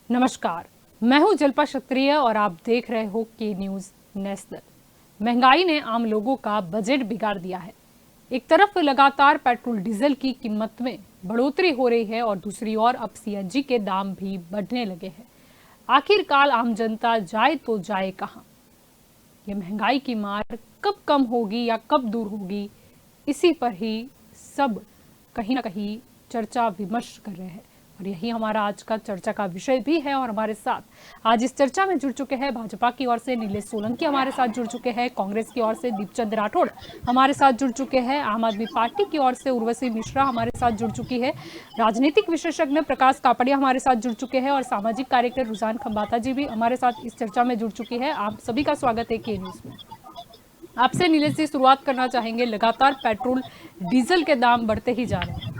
नमस्कार, मैं हूं जल्पा क्षत्रिय और आप देख रहे हो के न्यूज नेशनल। महंगाई ने आम लोगों का बजट बिगाड़ दिया है। एक तरफ लगातार पेट्रोल डीजल की कीमत में बढ़ोतरी हो रही है और दूसरी ओर अब सीएनजी के दाम भी बढ़ने लगे हैं। आखिरकार आम जनता जाए तो जाए कहां? ये महंगाई की मार कब कम होगी या कब दूर होगी, इसी पर ही सब कहीं ना कहीं चर्चा विमर्श कर रहे हैं और यही हमारा आज का चर्चा का विषय भी है। और हमारे साथ आज इस चर्चा में जुड़ चुके हैं भाजपा की ओर से नीलेश सोलंकी हमारे साथ जुड़ चुके हैं, कांग्रेस की ओर से दीपचंद राठौड़ हमारे साथ जुड़ चुके हैं, आम आदमी पार्टी की ओर से उर्वशी मिश्रा हमारे साथ जुड़ चुकी है, राजनीतिक विशेषज्ञ प्रकाश कापड़िया हमारे साथ जुड़ चुके हैं और सामाजिक कार्यकर रुझान खंबाता जी भी हमारे साथ इस चर्चा में जुड़ चुकी है। आप सभी का स्वागत है के न्यूज में। आपसे नीलेश जी शुरुआत करना चाहेंगे। लगातार पेट्रोल डीजल के दाम बढ़ते ही जा रहे हैं।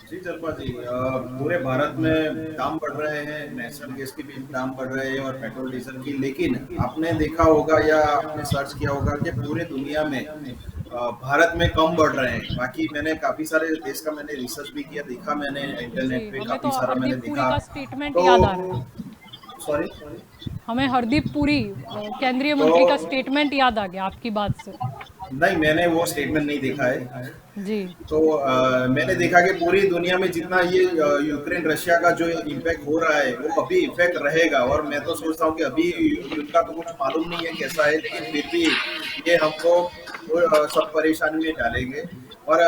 जी जल्पा जी, पूरे भारत में दाम बढ़ रहे हैं, नेशनल गैस की भी दाम बढ़ रहे हैं और पेट्रोल डीजल की। लेकिन आपने देखा होगा या आपने सर्च किया होगा कि पूरे दुनिया में भारत में कम बढ़ रहे हैं। बाकी मैंने काफी सारे देश का मैंने रिसर्च भी किया, देखा मैंने जी, इंटरनेट पे हमें तो काफी सारा मैंने हरदीप पुरी देखा। का स्टेटमेंट तो याद आ रहा है। सॉरी। हमें हरदीप पुरी केंद्रीय तो मंत्री का स्टेटमेंट याद आ गया आपकी बात से। नहीं, मैंने वो स्टेटमेंट नहीं देखा है। जी तो मैंने देखा कि पूरी दुनिया में जितना ये यूक्रेन रशिया का जो इम्पैक्ट हो रहा है वो अभी इफेक्ट रहेगा। और मैं तो सोचता हूँ कि अभी युद्ध का तो कुछ मालूम नहीं है कैसा है, लेकिन फिर भी ये हमको सब परेशानी में डालेंगे। और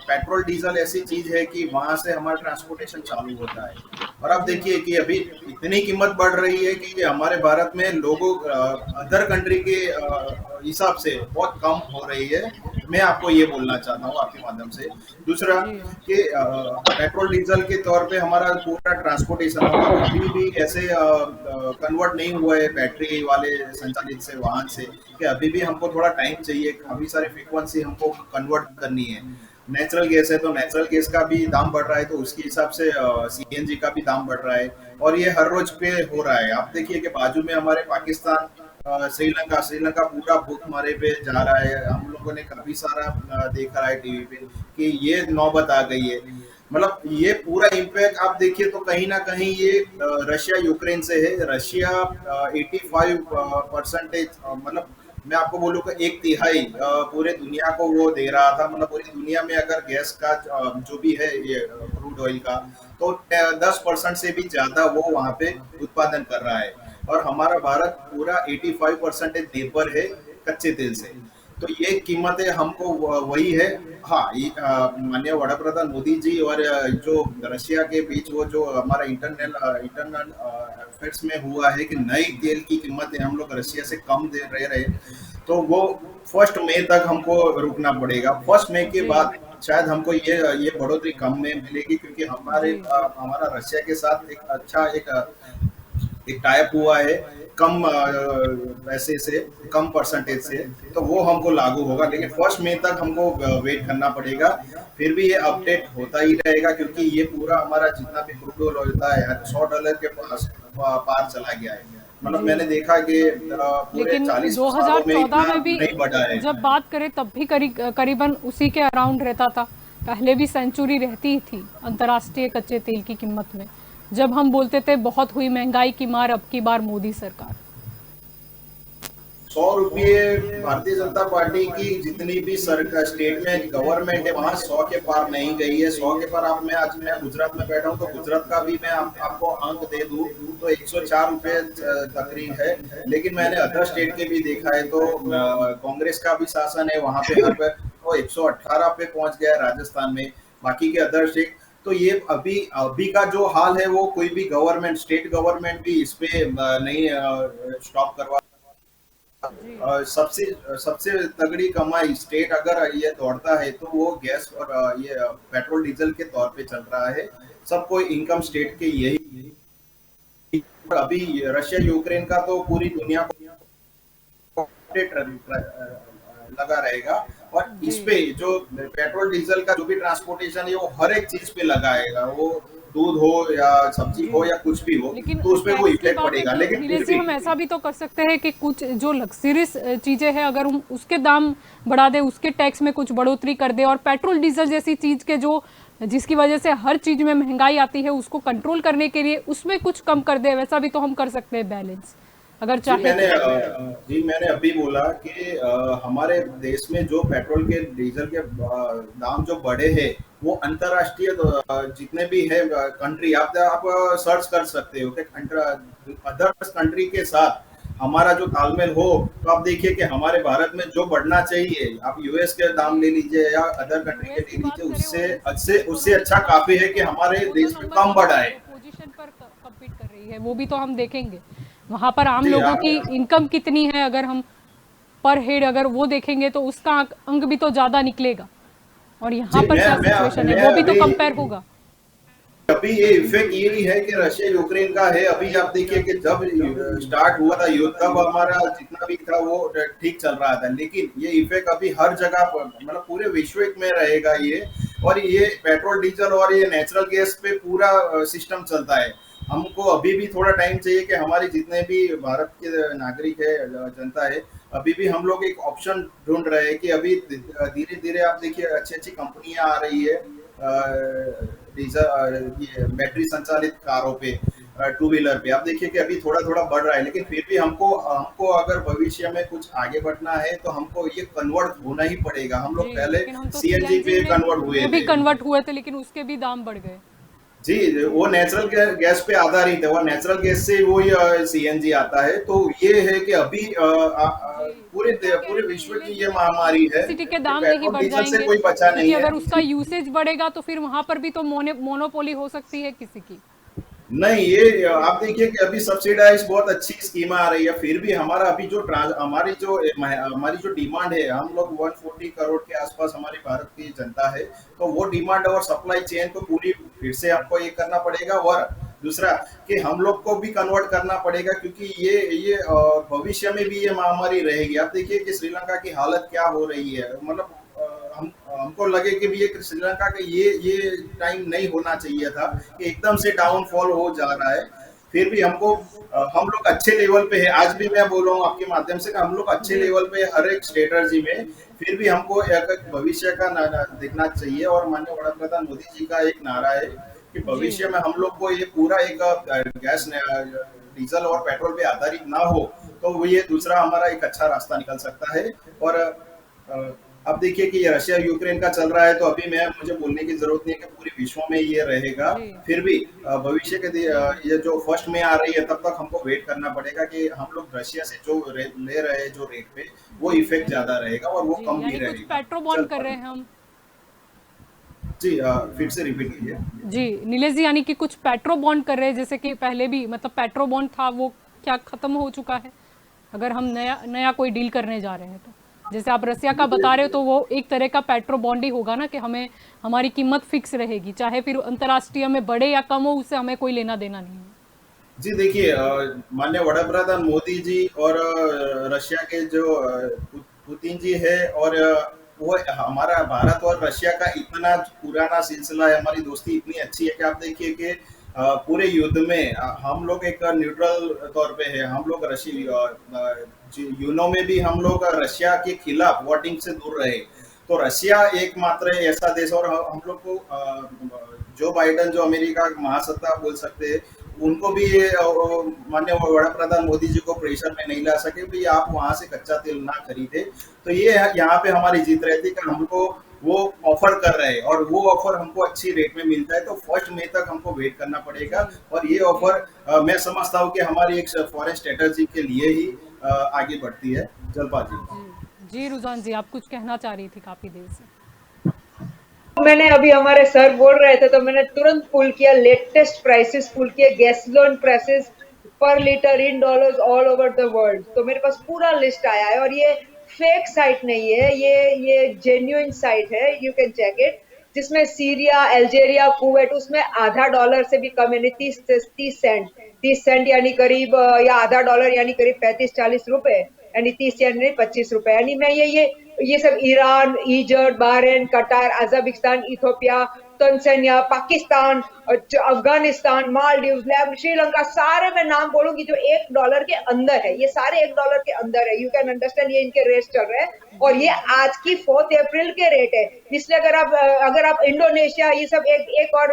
पेट्रोल डीजल ऐसी चीज है कि वहां से हमारा ट्रांसपोर्टेशन चालू होता है। और आप जी देखिए कि अभी इतनी कीमत बढ़ रही है कि हमारे भारत में लोगों अदर कंट्री के हिसाब से बहुत कम हो रही है। मैं आपको ये बोलना चाहता हूँ आपके माध्यम से। दूसरा जी कि पेट्रोल डीजल के तौर पे हमारा पूरा ट्रांसपोर्टेशन मतलब अभी भी ऐसे कन्वर्ट नहीं हुआ है बैटरी वाले संचालित से वाहन से, कि अभी भी हमको थोड़ा टाइम चाहिए, काफी सारी फ्रीक्वेंसी हमको कन्वर्ट करनी है। नेचुरल गैस है तो नेचुरल गैस का भी दाम बढ़ रहा है, तो उसके हिसाब से सीएनजी का भी दाम बढ़ रहा है। और ये हर रोज पे हो रहा है। आप देखिए कि बाजू में हमारे पाकिस्तान, श्रीलंका श्रीलंका पूरा भूखमरे पे जा रहा है। हम लोगों ने काफी सारा देखा है टीवी पे कि ये नौबत आ गई है। मतलब ये पूरा इम्पैक्ट आप देखिए तो कहीं ना कहीं ये रशिया यूक्रेन से है। रशिया 85% मतलब मैं आपको बोलूँ कि एक तिहाई पूरे दुनिया को वो दे रहा था। मतलब पूरी दुनिया में अगर गैस का जो भी है ये क्रूड ऑयल का, तो 10% से भी ज्यादा वो वहां पे उत्पादन कर रहा है। और हमारा भारत पूरा 85% निर्भर है कच्चे तेल से। तो ये कीमतें हमको वही है। हाँ, माननीय वड़ा प्रधान मोदी जी और जो रशिया के बीच वो जो हमारा इंटरनल अफेयर्स में हुआ है कि नई तेल की कीमतें हम लोग रशिया से कम दे रहे, तो वो 1 मई तक हमको रुकना पड़ेगा। 1 मई के जी बाद शायद हमको ये बढ़ोतरी कम में मिलेगी, क्योंकि जी हमारा रशिया के साथ एक अच्छा एक टाइप हुआ है कम पैसे से, कम परसेंटेज से। तो वो हमको लागू होगा, लेकिन 1 मई तक हमको वेट करना पड़ेगा। फिर भी ये अपडेट होता ही रहेगा, क्योंकि ये पूरा हमारा जितना भी क्रूड ऑयल होता है $100 के पास पार चला गया है। मतलब जी। मैंने देखा कि पूरे लेकिन 40 सालों में 2014 इतना में भी नहीं बढ़ा है। जब बात करें तब भी करीबन उसी के अराउंड रहता था। पहले भी सेंचुरी रहती ही थी अंतर्राष्ट्रीय कच्चे तेल की कीमत में। जब हम बोलते थे बहुत हुई महंगाई की मार, अब की बार मोदी सरकार। 100 रुपये भारतीय जनता पार्टी की जितनी भी सरकार स्टेट में गवर्नमेंट है वहां 100 के पार नहीं गई है। 100 के पार आप, मैं गुजरात में बैठा हूँ तो गुजरात का भी मैं आपको अंक दे दूं तो 104 रुपये तकरीब है। लेकिन मैंने अदर स्टेट के भी देखा है तो कांग्रेस का भी शासन है वहां पे, हर पे वो 118 पे पहुंच गया है राजस्थान में। बाकी के अदर स्टेट तो ये अभी अभी का जो हाल है वो कोई भी गवर्नमेंट, स्टेट गवर्नमेंट भी इस पे नहीं स्टॉप करवा। जी सबसे सबसे तगड़ी कमाई स्टेट अगर ये दौड़ता है तो वो गैस और ये पेट्रोल डीजल के तौर पे चल रहा है। सबको इनकम स्टेट के यही। अभी रशिया यूक्रेन का तो पूरी दुनिया को अपडेट लगा रहेगा। और जी इस पे जो पेट्रोल डीजल का जो भी ट्रांसपोर्टेशन है वो हर एक चीज पे लगाएगा। वो दूध हो या सब्जी जी। हो या कुछ भी हो, लेकिन तो उसपे वो टैक्स की इफेक्ट बात है पड़ेगा। तो लेकिन फिर नीलेश जी भी हम ऐसा भी तो कर सकते हैं कि कुछ जो लग्जरियस चीजें हैं अगर हम उसके दाम बढ़ा दे, उसके टैक्स में कुछ बढ़ोतरी कर दे, और पेट्रोल डीजल जैसी चीज के जो जिसकी वजह से हर चीज में महंगाई आती है, उसको कंट्रोल करने के लिए उसमें कुछ कम कर दे, वैसा भी तो हम कर सकते हैं बैलेंस, अगर जी चाहे मैंने तो। जी मैंने अभी बोला कि हमारे देश में जो पेट्रोल के डीजल के दाम जो बढ़े हैं वो अंतर्राष्ट्रीय जितने भी है कंट्री आप सर्च कर सकते हो कि अदर्स कंट्री के साथ हमारा जो तालमेल हो, तो आप देखिए कि हमारे भारत में जो बढ़ना चाहिए, आप यूएस के दाम ले लीजिए या अदर कंट्री के यूएस की ले बात लीजिए, करें उससे और उससे इंस्टीट्यूट उससे प्रोडक्ट की अच्छा बात काफी है करें, कि हमारे वो तो देश में नंबर कम वन पे बढ़ा है, है। वो पोजीशन पर कम्पीट कर रही है, वो भी तो हम देखेंगे। वहां पर आम जी लोगों आप की इनकम कितनी है, अगर हम पर हेड अगर वो देखेंगे तो उसका अंक भी तो ज्यादा निकलेगा, और यहाँ जी पर क्या मैं सिचुएशन है मैं वो भी तो अभी कंपेयर होगा। अभी ये इफेक्ट ये नहीं है कि रशिया यूक्रेन का है। अभी आप देखिए कि जब स्टार्ट हुआ था युद्ध, तब हमारा जितना भी था वो ठीक चल रहा था, लेकिन ये इफेक्ट अभी हर जगह पर, मतलब पूरे विश्व में रहेगा ये। और ये पेट्रोल डीजल और ये नेचुरल गैस पे पूरा सिस्टम चलता है। हमको अभी भी थोड़ा टाइम चाहिए कि हमारे जितने भी भारत के नागरिक है, जनता है, अभी भी हम लोग एक ऑप्शन ढूंढ रहे हैं कि अभी धीरे धीरे आप देखिए अच्छी अच्छी कंपनियां आ रही है डीजल ये बैटरी संचालित कारों पे, टू व्हीलर पे। आप देखिए कि अभी थोड़ा थोड़ा बढ़ रहा है, लेकिन फिर भी हमको हमको अगर भविष्य में कुछ आगे बढ़ना है तो हमको ये कन्वर्ट होना ही पड़ेगा। हम लोग जी, पहले लेकिन हम तो सीएनजी सीएनजी पे में कन्वर्ट हुए भी थे। कन्वर्ट हुए थे, लेकिन उसके भी दाम बढ़ गए। जी, वो नेचुरल गैस पे आधारित है, वो नेचुरल गैस से वही सीएनजी आता है। तो ये है कि अभी जी, पूरे क्या कह रहे पूरे थे विश्व नीलेश की जी, ये कि महामारी है इलेक्ट्रिसिटी के कि दाम नहीं पेट्रोल बढ़ डीजल से जाएंगे, कोई बचा क्योंकि नहीं है। अगर उसका यूसेज बढ़ेगा तो फिर वहां पर भी तो मोनोपोली हो सकती है किसी की। नहीं, ये आप देखिए कि अभी सब्सिडाइज बहुत अच्छी स्कीम आ रही है, फिर भी हमारा अभी जो हमारी जो डिमांड है, हम लोग 140 करोड़ के आसपास हमारी भारत की जनता है। तो वो डिमांड और सप्लाई चेन को पूरी फिर से आपको ये करना पड़ेगा। और दूसरा कि हम लोग को भी कन्वर्ट करना पड़ेगा, क्योंकि ये भविष्य में भी ये महामारी रहेगी। आप देखिए कि श्रीलंका की हालत क्या हो रही है, मतलब हम हमको लगे कि भी ये श्रीलंका का ये टाइम नहीं होना चाहिए था कि एकदम से डाउनफॉल हो जा रहा है। फिर भी हमको हम लोग अच्छे लेवल पे है। आज भी मैं बोल रहा हूँ आपके माध्यम से कि हम लोग अच्छे जी लेवल पे है हर एक स्ट्रेटजी में। फिर भी हमको एक भविष्य का देखना चाहिए। और माननीय वड़ा प्रधान मोदी जी का एक नारा है कि जी भविष्य में हम लोग को ये पूरा एक गैस डीजल और पेट्रोल पे आधारित ना हो, तो वो ये दूसरा हमारा एक अच्छा रास्ता निकल सकता है। और अब देखिए कि ये रशिया यूक्रेन का चल रहा है, तो अभी मुझे बोलने की जरूरत नहीं है कि पूरे विश्व में ये रहेगा। जी फिर भी भविष्य के जी ये जो फर्स्ट में आ रही है, तब तक हमको वेट करना पड़ेगा कि हम लोग रशिया से जो ले रहे हैं जो रेट पे, वो जी, इफेक्ट ज्यादा रहेगा और वो जी कम भी यानी कुछ रहेगा। पेट्रो चल बॉन्ड कर रहे पाएगा। हैं हम। जी फिर से रिपीट कीजिए। जी नीलेश जी, यानी कि कुछ पेट्रो बॉन्ड कर रहे हैं, जैसे कि पहले भी मतलब पेट्रो बॉन्ड था, वो क्या खत्म हो चुका है, अगर हम नया नया कोई डील करने जा रहे हैं तो। जैसे आप रसिया का बता रहे हो, तो वो एक तरह का पेट्रो बॉन्ड ही होगा ना, कि हमें हमारी कीमत फिक्स रहेगी, चाहे फिर अंतर्राष्ट्रीय में बढ़े या कम हो, उससे हमें कोई लेना देना नहीं है। जी देखिए माननीय वड़ा प्रधान मोदी जी और रशिया के जो पुतिन जी है, और वो हमारा भारत और रशिया का इतना पुराना सिलसिला है, हमारी दोस्ती इतनी अच्छी है कि आप देखिए कि पूरे युद्ध में हम लोग एक न्यूट्रल तौर पे है। हम लोग जी यूनो में भी हम लोग रशिया के खिलाफ वोटिंग से दूर रहे। तो रशिया एकमात्र ऐसा देश, और हम लोग को जो बाइडन जो अमेरिका का महासत्ता बोल सकते हैं, उनको भी ये माननीय वड़ा प्रधान मोदी जी को प्रेशर में नहीं ला सके भाई आप वहां से कच्चा तेल ना खरीदे। तो ये यहाँ पे हमारी जीत रहती कि हमको वो ऑफर कर रहे हैं, और वो ऑफर हमको अच्छी रेट में मिलता है। तो फर्स्ट मई तक हमको वेट करना पड़ेगा। जी और ये जी ऑफर मैं समझता हूँ कि हमारी एक फॉरेन स्ट्रेटेजी के लिए ही आगे बढ़ती है। जलपा जी। जी जी रुझान जी, आप कुछ कहना चाह रही थी काफी देर से। मैंने अभी हमारे सर बोल रहे थे तो मैंने तुरंत पुल किया, लेटेस्ट प्राइसेस पुल किए, गैसोलीन प्राइसेस पर litre in dollars all over the world. तो मेरे पास पूरा लिस्ट आया है, और ये फेक साइट नहीं है, ये जेन्युइन साइट है, यू कैन चेक इट। जिसमें सीरिया, अल्जीरिया, कुवैत, उसमें आधा डॉलर से भी कम, यानी 30 सेंट, 30 सेंट यानी करीब या आधा डॉलर यानी करीब 35-40 रुपए, यानी 30 यानी 25 रुपए। यानी मैं ये सब ईरान, इजिप्ट, बहरीन, कतार, Azerbaijan, Ethiopia, Tanzania, Pakistan, Afghanistan, Maldives, Sri Lanka, सारे मैं नाम बोलूंगी जो $1 के अंदर है, ये सारे $1 के अंदर है। यू कैन अंडरस्टैंड ये इनके रेट चल रहे हैं और ये आज की 4 अप्रैल के रेट है। इसलिए अगर आप इंडोनेशिया ये सब एक और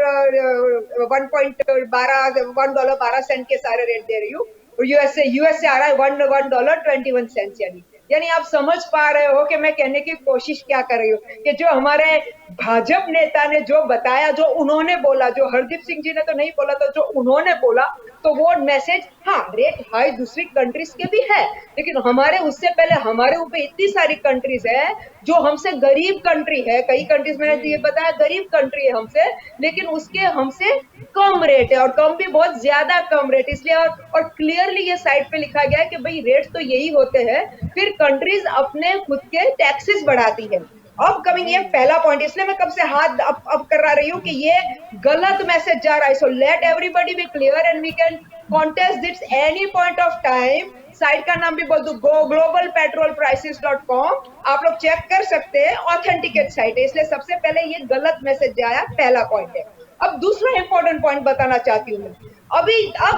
1.12 के सारे रेट दे रही हूँ। यूएसए आ रहा है $1.21 यानी आप समझ पा रहे हो कि मैं कहने की कोशिश क्या कर रही हूँ कि जो हमारे भाजपा नेता ने जो बताया, जो उन्होंने बोला, जो हरदीप सिंह जी ने तो नहीं बोला, तो जो उन्होंने बोला, तो वो मैसेज, हाँ रेट हाई दूसरी कंट्रीज के भी है, लेकिन हमारे उससे पहले हमारे ऊपर इतनी सारी कंट्रीज है जो हमसे गरीब कंट्री है। कई कंट्रीज मैंने ये बताया गरीब कंट्री है हमसे, लेकिन उसके हमसे कम रेट है और कम भी बहुत ज्यादा कम रेट। इसलिए और क्लियरली ये साइड पे लिखा गया है कि भाई रेट तो यही होते हैं, फिर कंट्रीज अपने खुद के टैक्सेस बढ़ाती है। अब कमिंग ये पहला पॉइंट, इसलिए मैं कब से हाथ अब कर रही हूँ कि ये गलत मैसेज जा रहा है। So let everybody be clear and we can contest this any point of time. Site का नाम भी बोल दू, globalpetrolprices.com, आप लोग चेक कर सकते हैं, ऑथेंटिकेट साइट है। इसलिए सबसे पहले ये गलत मैसेज आया, पहला पॉइंट है। अब दूसरा इंपॉर्टेंट पॉइंट बताना चाहती हूँ मैं, अब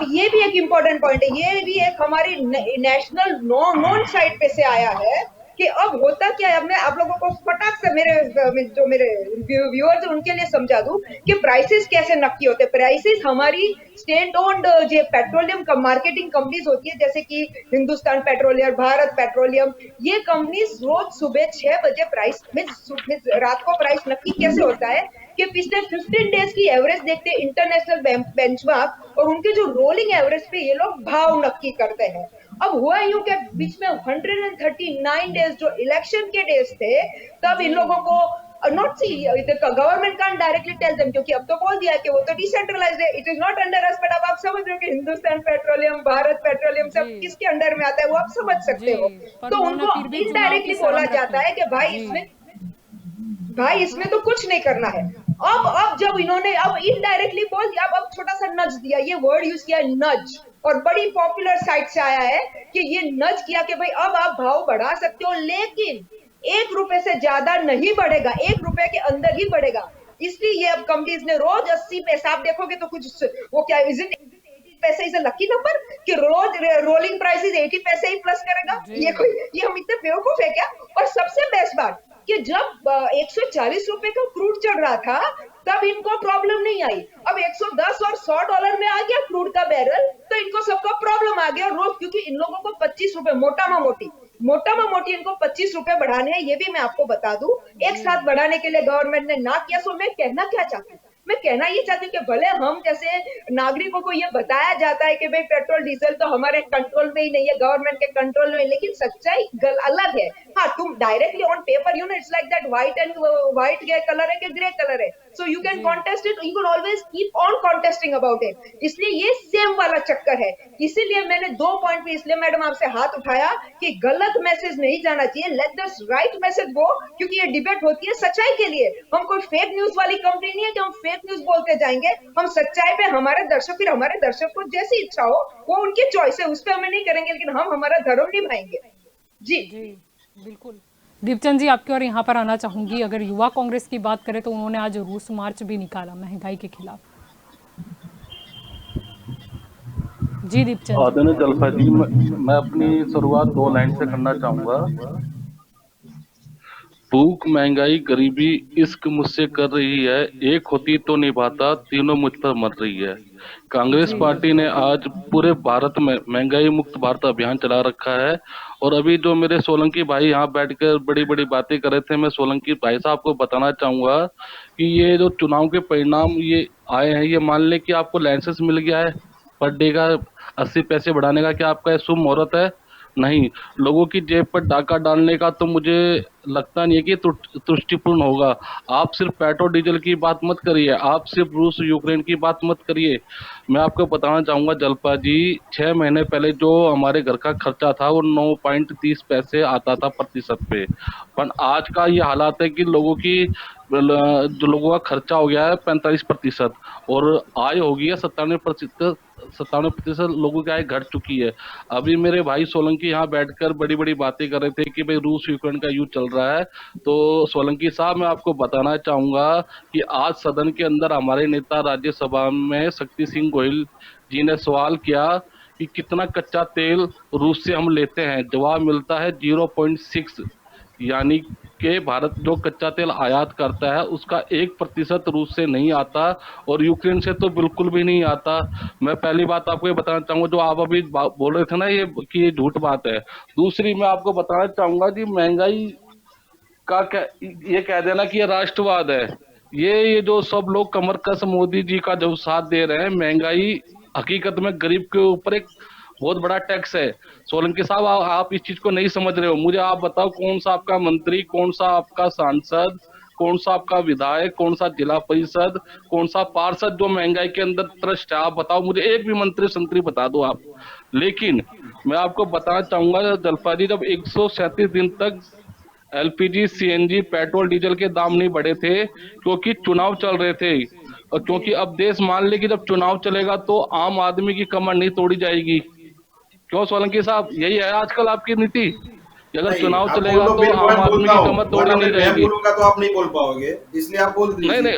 ये भी एक इंपॉर्टेंट पॉइंट है, ये भी एक हमारी नेशनल नॉन साइट पे से आया है कि अब होता क्या है। मैं आप लोगों को फटाक से मेरे व्यूअर्स उनके लिए समझा दूं कि प्राइसेस कैसे नक्की होते हैं। प्राइसेस हमारी स्टेट ओन्ड जो पेट्रोलियम मार्केटिंग कंपनीज होती है, जैसे कि हिंदुस्तान पेट्रोलियम, भारत पेट्रोलियम, ये कंपनीज रोज सुबह 6 बजे प्राइस में रात को प्राइस नक्की कैसे होता है कि पिछले 15 डेज की एवरेज देखते हैं, इंटरनेशनल बेंचमार्क, और उनके जो रोलिंग एवरेज पे ये लोग भाव नक्की करते हैं। अब हुआ यूं कि बीच में 139 डेज जो इलेक्शन के डेज थे, तब इन लोगों को not see government can't directly tell them, क्योंकि अब तो बोल दिया कि वो तो डिसेंट्रलाइज्ड है, it is not under us. But अब आप समझ रहे हो कि हिंदुस्तान पेट्रोलियम, भारत पेट्रोलियम सब किसके अंडर में आता है, वो आप समझ सकते हो। तो उनको इनडायरेक्टली बोला जाता है कि भाई इसमें तो कुछ नहीं करना है। अब जब इन्होंने अब इनडायरेक्टली बोल दिया, अब छोटा सा नज दिया, ये वर्ड यूज किया नज, और बड़ी पॉपुलर साइट से आया है कि ये नज किया कि भाई अब आप भाव बढ़ा सकते हो, लेकिन ₹1 से ज्यादा नहीं बढ़ेगा, ₹1 के अंदर ही बढ़ेगा। इसलिए ये अब कंपनीज ने रोज 80 पैसे, आप देखोगे तो कुछ वो क्या इज इट 80 पैसे इज अ लकी नंबर कि रोज रोलिंग प्राइसेस 80 पैसे ही प्लस करेगा। ये हम इतने बेवकूफ है क्या। और सबसे बेस्ट बात कि जब ₹140 का क्रूड चढ़ रहा था, तब इनको प्रॉब्लम नहीं आई। अब 110 और $100 में आ गया क्रूड का बैरल, तो इनको सबका प्रॉब्लम आ गया रोज, क्योंकि इन लोगों को ₹25 मोटा मोटी इनको ₹25 बढ़ाने हैं। ये भी मैं आपको बता दूं, एक साथ बढ़ाने के लिए गवर्नमेंट ने ना किया। सो मैं कहना क्या चाहती हूँ, मैं कहना ये चाहती हूँ कि भले हम जैसे नागरिकों को ये बताया जाता है कि भाई पेट्रोल डीजल तो हमारे कंट्रोल में ही नहीं है, गवर्नमेंट के कंट्रोल में, लेकिन सच्चाई अलग है। हाँ, तुम directly on paper it's like that white colour है कि ग्रे कलर है, so you can contest it, you can always keep on contesting about it. इसलिए ये सेम वाला चक्कर है। इसीलिए मैंने 2 पॉइंट पे इसलिए मैडम आपसे हाथ उठाया कि गलत मैसेज नहीं जाना चाहिए, लेट दिस राइट मैसेज गो, क्योंकि ये डिबेट होती है सच्चाई के लिए। हम कोई फेक न्यूज वाली कंपनी नहीं है कि हम फेक न्यूज बोलते जाएंगे। हम सच्चाई पे हमारे दर्शक को जैसी इच्छा हो वो उनकी चॉइस है, उस पर हमें नहीं करेंगे, लेकिन हम हमारा धर्म निभाएंगे। जी बिल्कुल। दीपचंद जी, आपकी और यहाँ पर आना चाहूंगी। अगर युवा कांग्रेस की बात करें तो उन्होंने आज रूस मार्च भी निकाला महंगाई के खिलाफ। जी दीपचंद। आदरणीय जलपा जी, मैं अपनी शुरुआत 2 लाइन से करना चाहूंगा। भूख, महंगाई, गरीबी इश्क मुझसे कर रही है, एक होती तो निभाता, तीनों मुझ पर मर रही है। कांग्रेस पार्टी ने आज पूरे भारत में महंगाई मुक्त भारत अभियान चला रखा है। और अभी जो मेरे सोलंकी भाई यहाँ बैठकर बड़ी बड़ी बातें कर रहे थे, मैं सोलंकी भाई साहब को बताना चाहूंगा कि ये जो चुनाव के परिणाम ये आए हैं, ये मान लें कि आपको लाइसेंस मिल गया है पर डे का 80 पैसे बढ़ाने का, क्या आपका शुभ मुहूर्त है? नहीं। लोगों की जेब पर डाका डालने का तो मुझे लगता नहीं है कि तुष्टिपूर्ण होगा। आप सिर्फ पेट्रोल डीजल की बात मत करिए, आप सिर्फ रूस यूक्रेन की बात मत करिए। मैं आपको बताना चाहूंगा जलपा जी, 6 महीने पहले जो हमारे घर का खर्चा था वो 9.30 पैसे आता था प्रतिशत पे, पर आज का ये हालात है कि लोगों का खर्चा हो गया है 45% और आय हो गई है 97% 97% लोगों की आय घट चुकी है। अभी मेरे भाई सोलंकी यहाँ बैठकर बड़ी बड़ी बातें कर रहे थे कि भाई रूस यूक्रेन का युद्ध चल रहा है। तो सोलंकी साहब, मैं आपको बताना चाहूंगा कि आज सदन के अंदर हमारे नेता राज्यसभा में शक्ति सिंह गोहिल जी ने सवाल किया कि कितना कच्चा तेल रूस से हम लेते हैं। जवाब मिलता है 0.6, यानी कि भारत जो कच्चा तेल आयात करता है उसका 1% रूस से नहीं आता, और यूक्रेन से तो बिल्कुल भी नहीं आता। मैं पहली बात आपको ये बताना चाहूंगा, जो आप अभी बोल रहे थे ना ये कि ये झूठ बात है। दूसरी मैं आपको बताना चाहूंगा कि महंगाई का क्या, ये कह देना कि ये राष्ट्रवाद है, ये जो सब लोग कमर कस मोदी जी का जो साथ दे रहे हैं, महंगाई हकीकत में गरीब के ऊपर एक बहुत बड़ा टैक्स है। सोलंकी साहब, आप इस चीज को नहीं समझ रहे हो। मुझे आप बताओ, कौन सा आपका मंत्री, कौन सा आपका सांसद, कौन सा आपका विधायक, कौन सा जिला परिषद, कौन सा पार्षद जो महंगाई के अंदर त्रस्त है? आप बताओ मुझे, एक भी मंत्री संतरी बता दो आप। लेकिन मैं आपको बताना चाहूंगा जलपा जी, जब 137 दिन तक एलपीजी, सीएनजी, पेट्रोल, डीजल के दाम नहीं बढ़े थे क्योंकि चुनाव चल रहे थे, और क्योंकि अब देश मान ले कि जब चुनाव चलेगा तो आम आदमी की कमर नहीं तोड़ी जाएगी। क्यों सोलंकी साहब, यही है आजकल आपकी नीति कि अगर नहीं, चुनाव आप बोल चलेगा दो, तो फिर मैं आम आदमी बोलता की हूँ, कमर तोड़ी वरना नहीं फिर मैं रहेगी। बोलूंगा तो आप नहीं बोल पाओगे, इसलिए आप बोल नहीं दीजिए। नहीं,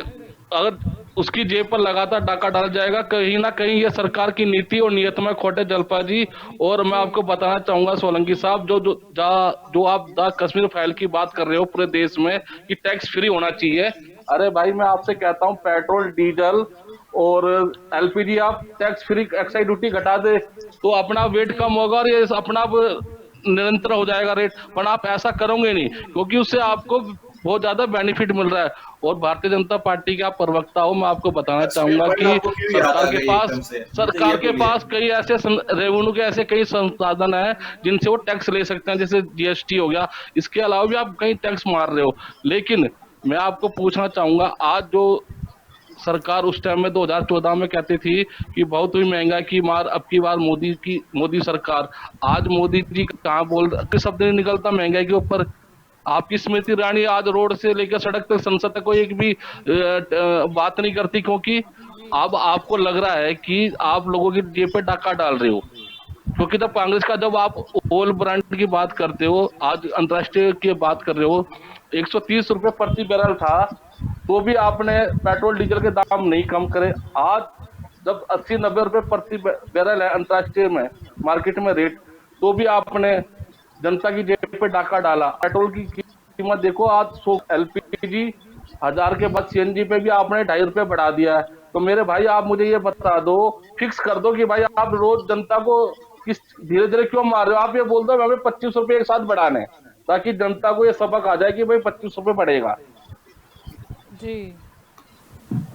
अगर उसकी जेब पर लगातार डाका डाल जाएगा, कहीं ना कहीं ये सरकार की नीति और नियत में खोटे जलपा जी। और मैं आपको बताना चाहूंगा सोलंकी साहब, जो आप द कश्मीर फाइल की बात कर रहे हो पूरे देश में कि टैक्स फ्री होना चाहिए। अरे भाई, मैं आपसे कहता हूँ पेट्रोल, डीजल और एलपीजी आप टैक्स फ्री, एक्साइज ड्यूटी घटा दे तो अपना वेट कम होगा और ये अपना आप निरंतर हो जाएगा रेट। पर आप ऐसा करोगे नहीं, क्योंकि उससे आपको बहुत ज्यादा बेनिफिट मिल रहा है। और भारतीय जनता पार्टी के आप प्रवक्ता हो, मैं आपको बताना कश्मीर चाहूंगा फाइल कि आपको क्यों याद आ गई एकदम से, मुझे ये सरकार के बोलिए। पास कई ऐसे रेवेन्यू के ऐसे कई संसाधन है जिनसे वो टैक्स ले सकते हैं, जैसे जीएसटी हो गया। इसके अलावा भी आप कहीं टैक्स मार रहे हो। लेकिन मैं आपको पूछना चाहूंगा, आज जो सरकार उस टाइम में 2014 में कहती थी कि बहुत हुई महंगाई की मार, अब की बार मोदी सरकार, आज मोदी जी कहाँ किस शब्द नहीं निकलता महंगाई के ऊपर। आपकी स्मृति ईरानी आज रोड से लेकर सड़क तक, संसद तक कोई एक भी बात नहीं करती, क्योंकि अब आपको लग रहा है कि आप लोगों की जेब पे डाका डाल रहे हो। क्योंकि जब कांग्रेस का, जब आप ओल ब्रांड की बात करते हो, आज अंतर्राष्ट्रीय की बात कर रहे हो, 130 रुपए प्रति बैरल था, तो भी आपने पेट्रोल डीजल के दाम नहीं कम करे। आज जब 80-90 रुपए प्रति बैरल है अंतर्राष्ट्रीय में मार्केट में रेट, तो भी आपने जनता की जेब पे डाका डाला। पेट्रोल की कीमत देखो आज, 100 एलपीजी 1000 के बाद सीएनजी पे भी आपने 2.5 रुपए बढ़ा दिया है। तो मेरे भाई, आप मुझे ये बता दो, फिक्स कर दो कि भाई आप रोज जनता को किस धीरे धीरे क्यों मार रहे हो। आप ये बोल दो हमें 25 रुपए एक साथ बढ़ाने, ताकि जनता को ये सबक आ जाए कि भाई 25 रुपए बढ़ेगा। जी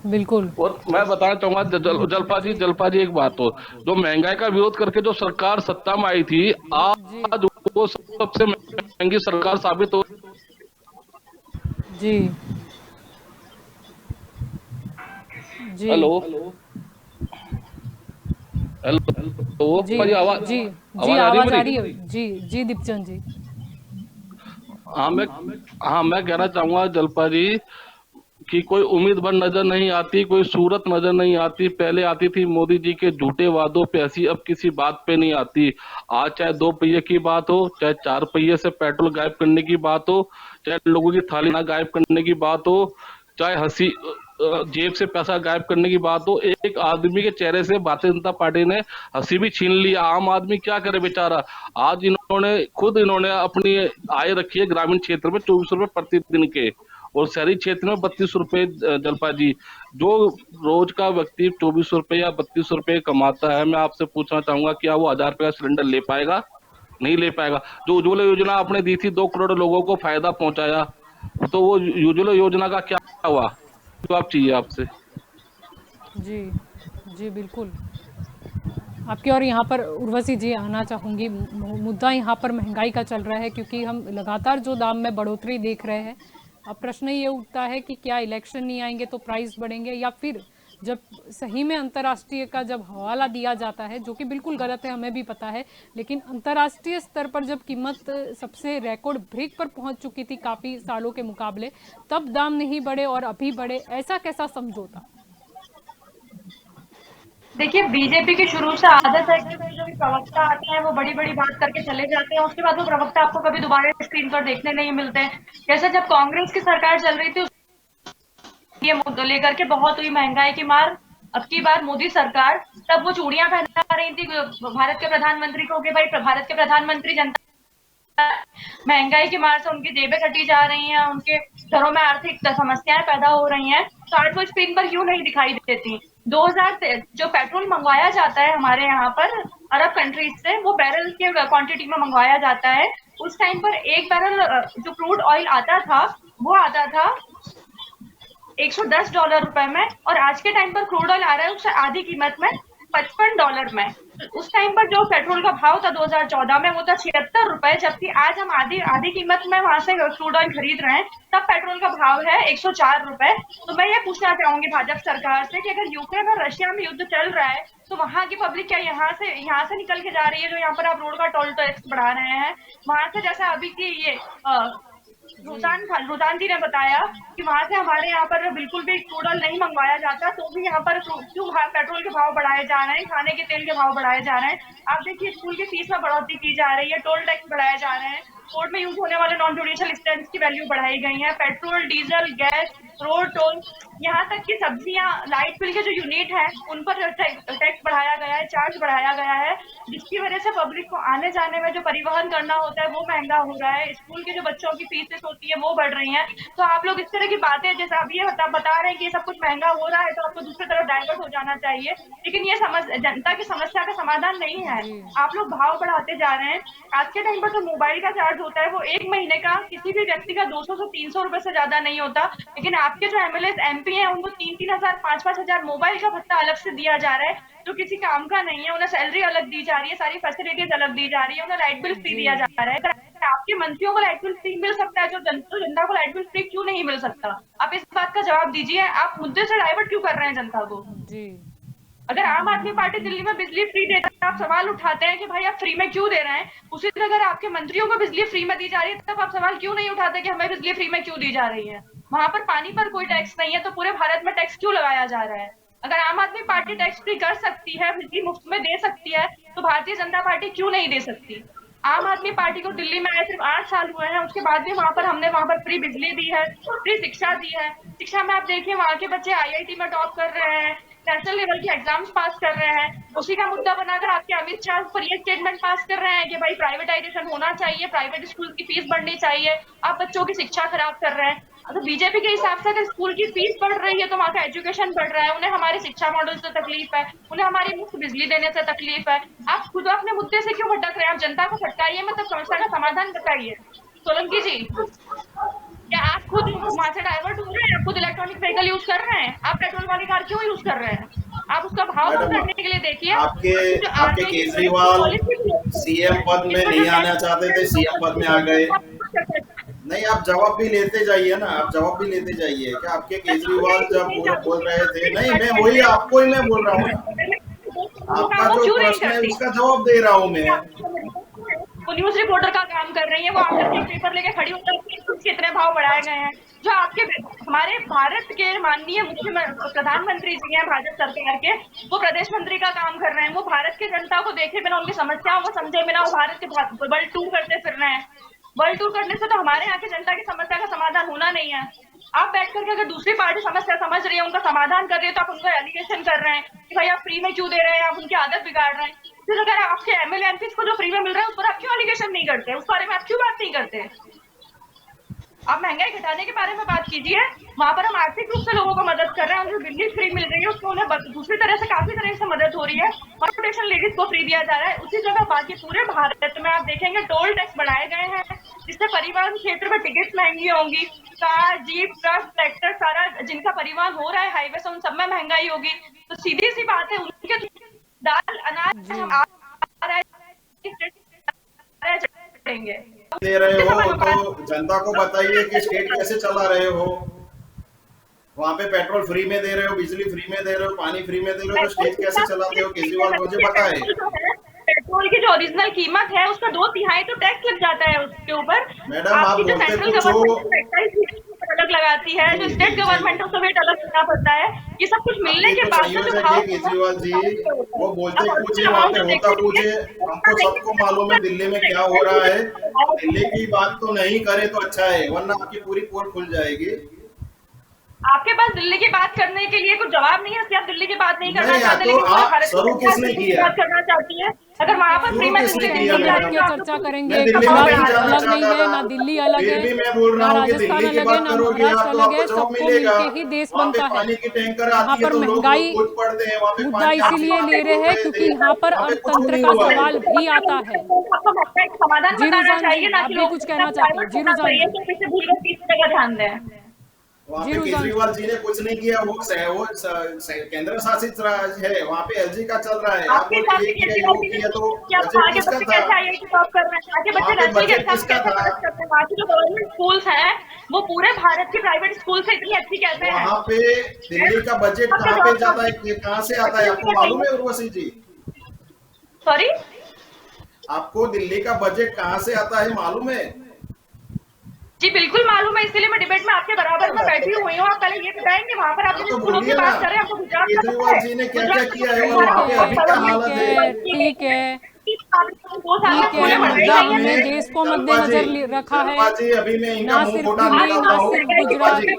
बिल्कुल। और मैं बताना चाहूंगा जलपा जी एक बात हो, जो महंगाई का विरोध करके जो सरकार सत्ता में आई थी, आज वो सबसे महंगी सरकार साबित हो। जी जी हेलो हेलो जी भाई, आवाज जी जी, आवाज आ रही है आवाज आ मेरी? रही है। जी जी दीपचंद जी। हाँ मैं हाँ मैं कहना चाहूंगा जलपा जी कि कोई उम्मीद भर नजर नहीं आती, कोई सूरत नजर नहीं आती। पहले आती थी मोदी जी के झूठे वादों पे, ऐसी अब किसी बात पे नहीं आती। आज चाहे 2 पहिए की बात हो, चाहे 4 पहिए से पेट्रोल गायब करने की बात हो, चाहे लोगों की थाली ना गायब करने की बात हो, चाहे जेब से पैसा गायब करने की बात हो, एक आदमी के चेहरे से भारतीय जनता पार्टी ने हंसी भी छीन ली। आम आदमी क्या करे बेचारा। आज इन्होंने अपनी आय रखी है ग्रामीण क्षेत्र में 24 रुपए प्रतिदिन के, और शहरी क्षेत्र में 32 रुपए। जलपा जी, जो रोज का व्यक्ति 24 रुपए या 32 रुपए कमाता है, मैं आपसे पूछना चाहूंगा क्या वो 1000 रुपए का सिलेंडर ले पाएगा? नहीं ले पाएगा। जो उज्ज्वला योजना आपने दी थी, 2 करोड़ लोगों को फायदा पहुंचाया, तो वो उज्ज्वला योजना का क्या हुआ? जवाब चाहिए आपसे। जी जी बिल्कुल आपकी। और यहाँ पर उर्वशी जी आना चाहूँगी। मुद्दा यहाँ पर महंगाई का चल रहा है, क्योंकि हम लगातार जो दाम में बढ़ोतरी देख रहे हैं। अब प्रश्न ये उठता है कि क्या इलेक्शन नहीं आएंगे तो प्राइस बढ़ेंगे, या फिर जब सही में अंतर्राष्ट्रीय का जब हवाला दिया जाता है, जो कि बिल्कुल गलत है, हमें भी पता है, लेकिन अंतर्राष्ट्रीय स्तर पर जब कीमत सबसे रिकॉर्ड ब्रेक पर पहुंच चुकी थी काफ़ी सालों के मुकाबले, तब दाम नहीं बढ़े और अभी बढ़े, ऐसा कैसा समझौता? देखिए, बीजेपी की शुरू से आदत है कि भाई जो भी प्रवक्ता आते हैं वो बड़ी-बड़ी बात करके चले जाते हैं, उसके बाद वो प्रवक्ता आपको कभी दोबारा स्क्रीन पर देखने नहीं मिलते हैं। जैसे जब कांग्रेस की सरकार चल रही थी, ये मुद्दा लेकर के बहुत हुई महंगाई की मार, अब की बार मोदी सरकार, तब वो चूड़ियां पहना रही थी भारत के प्रधानमंत्री को कि भाई भारत के प्रधानमंत्री जनता महंगाई की मार से उनकी जेबें कटी जा रही हैं, उनके घरों में आर्थिक समस्याएं पैदा हो रही हैं, तो आज वो स्क्रीन पर क्यों नहीं दिखाई देती? 2000 जो पेट्रोल मंगवाया जाता है हमारे यहाँ पर अरब कंट्रीज से, वो बैरल के क्वांटिटी में मंगवाया जाता है। उस टाइम पर एक बैरल जो क्रूड ऑयल आता था, वो आता था $110 में, और आज के टाइम पर क्रूड ऑयल आ रहा है उससे आधी कीमत में $55 में। उस टाइम पर जो पेट्रोल का भाव था 2014 में वो था ₹76, जबकि आज हम आधी आधी कीमत में वहां से क्रूड ऑयल खरीद रहे हैं, तब पेट्रोल का भाव है ₹104। तो मैं ये पूछना चाहूंगी भाजपा सरकार से कि अगर यूक्रेन और रशिया में युद्ध चल रहा है तो वहां की पब्लिक क्या यहाँ से निकल के जा रही है? जो यहाँ पर आप रोड का टोल टैक्स बढ़ा रहे हैं, वहां से जैसा अभी की ये रुझान जी ने बताया कि वहां से हमारे यहाँ पर बिल्कुल भी क्रूड ऑयल नहीं मंगवाया जाता, तो भी यहाँ पर क्यों पेट्रोल के भाव बढ़ाए जा रहे हैं, खाने के तेल के भाव बढ़ाए जा रहे हैं। आप देखिए, स्कूल की फीस में बढ़ोतरी की जा रही है, टोल टैक्स बढ़ाए जा रहे हैं, कोर्ट में यूज होने वाले नॉन जुडिशियल स्टैंड्स की वैल्यू बढ़ाई गई है, petrol, diesel, gas, road toll, यहाँ तक कि सब्जियां, लाइट बिल के जो यूनिट है उन पर टैक्स बढ़ाया गया है, चार्ज बढ़ाया गया है, जिसकी वजह से पब्लिक को आने जाने में जो परिवहन करना होता है वो महंगा हो रहा है, स्कूल के जो बच्चों की फीसेस होती है वो बढ़ रही हैं। तो आप लोग इस तरह की बातें, जैसे आप ये बता रहे हैं कि ये सब कुछ महंगा हो रहा है, तो आपको दूसरी तरफ डाइवर्ट हो जाना चाहिए, लेकिन ये जनता की समस्या का समाधान नहीं है। आप लोग भाव बढ़ाते जा रहे हैं। आज के टाइम पर जो मोबाइल का चार्ज होता है वो एक महीने का किसी भी व्यक्ति का 200 से 300 रुपए से ज्यादा नहीं होता, लेकिन आपके जो एमएलए एमपी हैं उनको 3-3 हजार 5-5 हजार मोबाइल का भत्ता अलग से दिया जा रहा है, जो किसी काम का नहीं है। उन्हें सैलरी अलग दी जा रही है, सारी फैसिलिटीज अलग दी जा रही है, उन्हें लाइट बिल फ्री दिया जा रहा है। अगर आपके मंत्रियों को लाइट बिल फ्री मिल सकता है, जो जनता को लाइट बिल फ्री क्यों नहीं मिल सकता? आप इस बात का जवाब दीजिए। आप मुद्दे से डाइवर्ट क्यों कर रहे हैं जनता को? जी। अगर आम आदमी पार्टी दिल्ली में बिजली फ्री देता है, आप सवाल उठाते हैं कि भाई आप फ्री में क्यों दे रहे हैं। उसी तरह अगर आपके मंत्रियों को बिजली फ्री में दी जा रही है, तब आप सवाल क्यों नहीं उठाते कि हमें बिजली फ्री में क्यों दी जा रही है? वहां पर पानी पर कोई टैक्स नहीं है, तो पूरे भारत में टैक्स क्यों लगाया जा रहा है? अगर आम आदमी पार्टी टैक्स फ्री कर सकती है, बिजली मुफ्त में दे सकती है, तो भारतीय जनता पार्टी क्यों नहीं दे सकती? आम आदमी पार्टी को दिल्ली में आए सिर्फ 8 साल हुए हैं, उसके बाद भी हमने वहां पर फ्री बिजली दी है, फ्री शिक्षा दी है। शिक्षा में आप देखिए, वहां के बच्चे आईआईटी में टॉप कर रहे हैं, नेशनल लेवल के एग्जाम्स पास कर रहे हैं। उसी का मुद्दा बनाकर आपके अमित शाह पर ये स्टेटमेंट पास कर रहे हैं कि भाई प्राइवेटाइजेशन होना चाहिए, प्राइवेट स्कूल की फीस बढ़नी चाहिए, आप बच्चों की शिक्षा खराब कर रहे हैं। अगर बीजेपी के हिसाब से अगर स्कूल की फीस बढ़ रही है तो वहाँ का एजुकेशन बढ़ रहा है, उन्हें हमारे शिक्षा मॉडल से तकलीफ है, उन्हें हमारी मुफ्त बिजली देने से तकलीफ है। आप खुद अपने मुद्दे से क्यों भटक रहे हैं? आप जनता को भटकाइए, मतलब समस्या का समाधान बताइए। सोलंकी जी, क्या आप खुद वहां से डाइवर्ट हो रहे हैं? आप खुद इलेक्ट्रॉनिक व्हीकल यूज कर रहे हैं? आप पेट्रोल वाली कार क्यों यूज कर रहे हैं? आप उसका भाव कम मैडम, करने के लिए देखिए। आपके आपके केजरीवाल सीएम पद में नहीं आना चाहते थे, सीएम पद में आ गए। नहीं, आप जवाब भी लेते जाइए ना, आप जवाब भी लेते जाइए। क्या आपके केजरीवाल जब पूरा बोल रहे थे, नहीं मैं वही आपको ही मैं बोल रहा हूँ ना, आपका जो प्रश्न है उसका जवाब दे रहा हूँ मैं। वो न्यूज रिपोर्टर का काम कर रही है, वो आकर के पेपर लेके खड़ी होकर कितने भाव बढ़ाए गए हैं। जो आपके हमारे भारत के माननीय प्रधानमंत्री जी हैं भाजपा सरकार के, वो प्रदेश मंत्री का काम कर रहे हैं। वो भारत की जनता को देखे बिना, उनकी समस्याओं को समझे बिना वो भारत के वर्ल्ड टूर करते फिर रहे हैं। वर्ल्ड टूर करने से तो हमारे यहाँ की जनता की समस्या का समाधान होना नहीं है। आप बैठ करके अगर दूसरी पार्टी समस्या समझ रही है, उनका समाधान कर रही है, तो आप उनका एलिगेशन कर रहे हैं कि भाई आप फ्री में क्यों दे रहे हैं, आप उनकी आदत बिगाड़ रहे हैं। फिर अगर आपके एमएलए एमपी को जो फ्री में मिल रहा है उस पर आप क्यों एलिगेशन नहीं करते? उस बारे में आप क्यों बात नहीं करते? आप महंगाई घटाने के बारे में बात कीजिए। वहां पर हम आर्थिक रूप से लोगों को मदद कर रहे हैं, जो बिजली फ्री मिल रही है उसको उन्हें दूसरी तरह से काफी तरह से मदद हो रही है। ट्रांसपोर्टेशन लेडीज को फ्री दिया जा रहा है। उसी जगह बाकी पूरे भारत में आप देखेंगे टोल टैक्स बढ़ाए गए हैं, जिससे परिवहन क्षेत्र में टिकट महंगी होंगी। कार, जीप, ट्रक, ट्रैक्टर, सारा जिनका परिवहन हो रहा है हाईवे से, उन सब में महंगाई होगी। तो सीधी सी बात है, उनके दाल अनाज दे रहे हो तो जनता को बताइए कि स्टेट कैसे चला रहे हो। वहाँ पे पेट्रोल फ्री में दे रहे हो, बिजली फ्री में दे रहे हो, पानी फ्री में दे रहे हो, तो स्टेट कैसे चलाते हो? केजरीवाल मुझे बताए। पेट्रोल की जो ओरिजिनल कीमत है उसका 2/3 तो टैक्स लग जाता है उसके ऊपर। मैडम, आप बोलते कुछ हो, अलग लगाती है, जो स्टेट गवर्नमेंट है उसका वेट अलग करना पड़ता है। ये सब कुछ मिलने के बाद में जो संयोजक भाव है केजरीवाल जी, वो बोलते कुछ है, वहाँ पे होता कुछ है। हमको सबको मालूम है दिल्ली में क्या हो रहा है। दिल्ली की बात तो नहीं करे तो अच्छा है, वरना आपकी पूरी पोल खुल जाएगी। आपके पास दिल्ली की बात करने के लिए कुछ जवाब नहीं है, इसलिए आप दिल्ली की बात नहीं करना चाहते, तो लेकिन आप भारत शुरू किसने किया? बात करना चाहती है। अगर वहाँ पर फ्री में किसने दिल्ली किया? में मैडम, क्यों चर्चा करेंगे? मैं दिल्ली में गुजरात नहीं जाना अलग नहीं है, चाहता ना था। दिल्ली अलग फिर है, भी मैं बोल रहा ना हूँ कि राजस्थान दिल्ली की अलग है, बात ना करोगे महाराष्ट्र आप तो अलग है, आपको जॉब सबको मिलेगा। मिलके ही देश वहाँ पे बनता है। पानी की टैंकर यहाँ आती है पर तो लोग महंगाई खुद पढ़ते हैं, वहाँ पे मुद्दा पानी इसीलिए वहाँ पे ले रहे डूब हैं रहे क्योंकि थे, यहाँ पर वहाँ पे कुछ अर्थतंत्र नहीं का हुआ है। सवाल भी आता है। समाधान जी बताना रुझान जी, चाहिए, ना आप कि भी लोग कुछ कहना चाहते हैं? जी रुझान जी, तो पीछे भूल गए तीसरी जगह ध्यान दें। वहाँ जी पे रुझान केजरीवाल जी ने कुछ नहीं किया, वो केंद्र शासित राज्य है, वहाँ पे एलजी का चल रहा है। आप आपके बोले हिसाब ये से किया केजरीवाल वो जी ने किया, तो क्या बजट आगे किसका बच्चे था? कैसे आईआईटी टॉप कर रहे हैं, आगे वहाँ बच्चे पे नेशनल के बजट एग्जाम किसका कैसे था? पास करते हैं? बाकी जो गवर्नमेंट स्कूल्स हैं वो पूरे भारत के प्राइवेट स्कूल से इतनी अच्छी कहते हैं। वहाँ पे दिल्ली का बजट कहाँ पे जाता है, कहाँ से आता है, आपको मालूम है उर्वशी जी? सॉरी, आपको दिल्ली का बजट कहाँ से आता है मालूम है? जी बिल्कुल मालूम है, इसीलिए मैं डिबेट में आपके बराबर में बैठी हुई हूँ। आप पहले ये बताएंगे, वहाँ पर आप जिन तो स्कूलों की बोलिए ना, बात कर रहे हैं आपको गुजरात का पता केजरीवाल है? जी ने क्या क्या गुजरात किया है और वहाँ पे अभी क्या हालत है? ठीक है, 2 साल में ठीक पूरे है, बढ़ाई मुद्दा गई है। हमने देश को मद्देनजर रखा है, जी अभी मैं इनका ना मुंह सिर्फ खोटा दिल्ली, निकालता ना हूँ। सिर्फ शर्मा गुजरात। जी,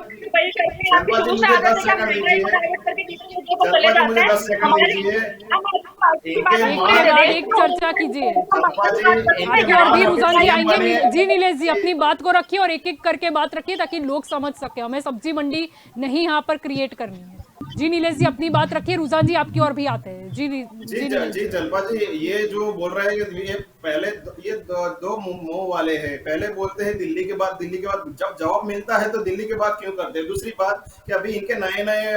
आपकी शर्मा जी शुरू से मुझे आदत 10 है कि आप सेकंड महंगाई को दीजिए। टारगेट करके तीसरे मुद्दे पर शर्मा चले जी जाते मुझे हैं। 10 सेकंड हमारे दीजिए। हमारी पार्टी की बात इनके नहीं एक कर के रहे बाद देश एक को। चर्चा कीजिए। शर्मा जी आगे इनके और भी मान रुझान जी अभी आएंगे। बने। जी नीलेश जी, अपनी बात को रखिए और एक एक करके बात रखिए ताकि लोग समझ सके। हमें सब्जी मंडी नहीं यहाँ पर क्रिएट करनी है। जी नीलेश जी अपनी बात रखिए, रुझान जी आपकी ओर भी आते हैं। जी नीलेश जी जलपा जी, ये जो बोल रहे हैं ये पहले ये दो मुंह वाले हैं। पहले बोलते हैं दिल्ली के बाद जब जवाब मिलता है तो दिल्ली के बाद क्यों करते हैं। दूसरी बात कि अभी इनके नए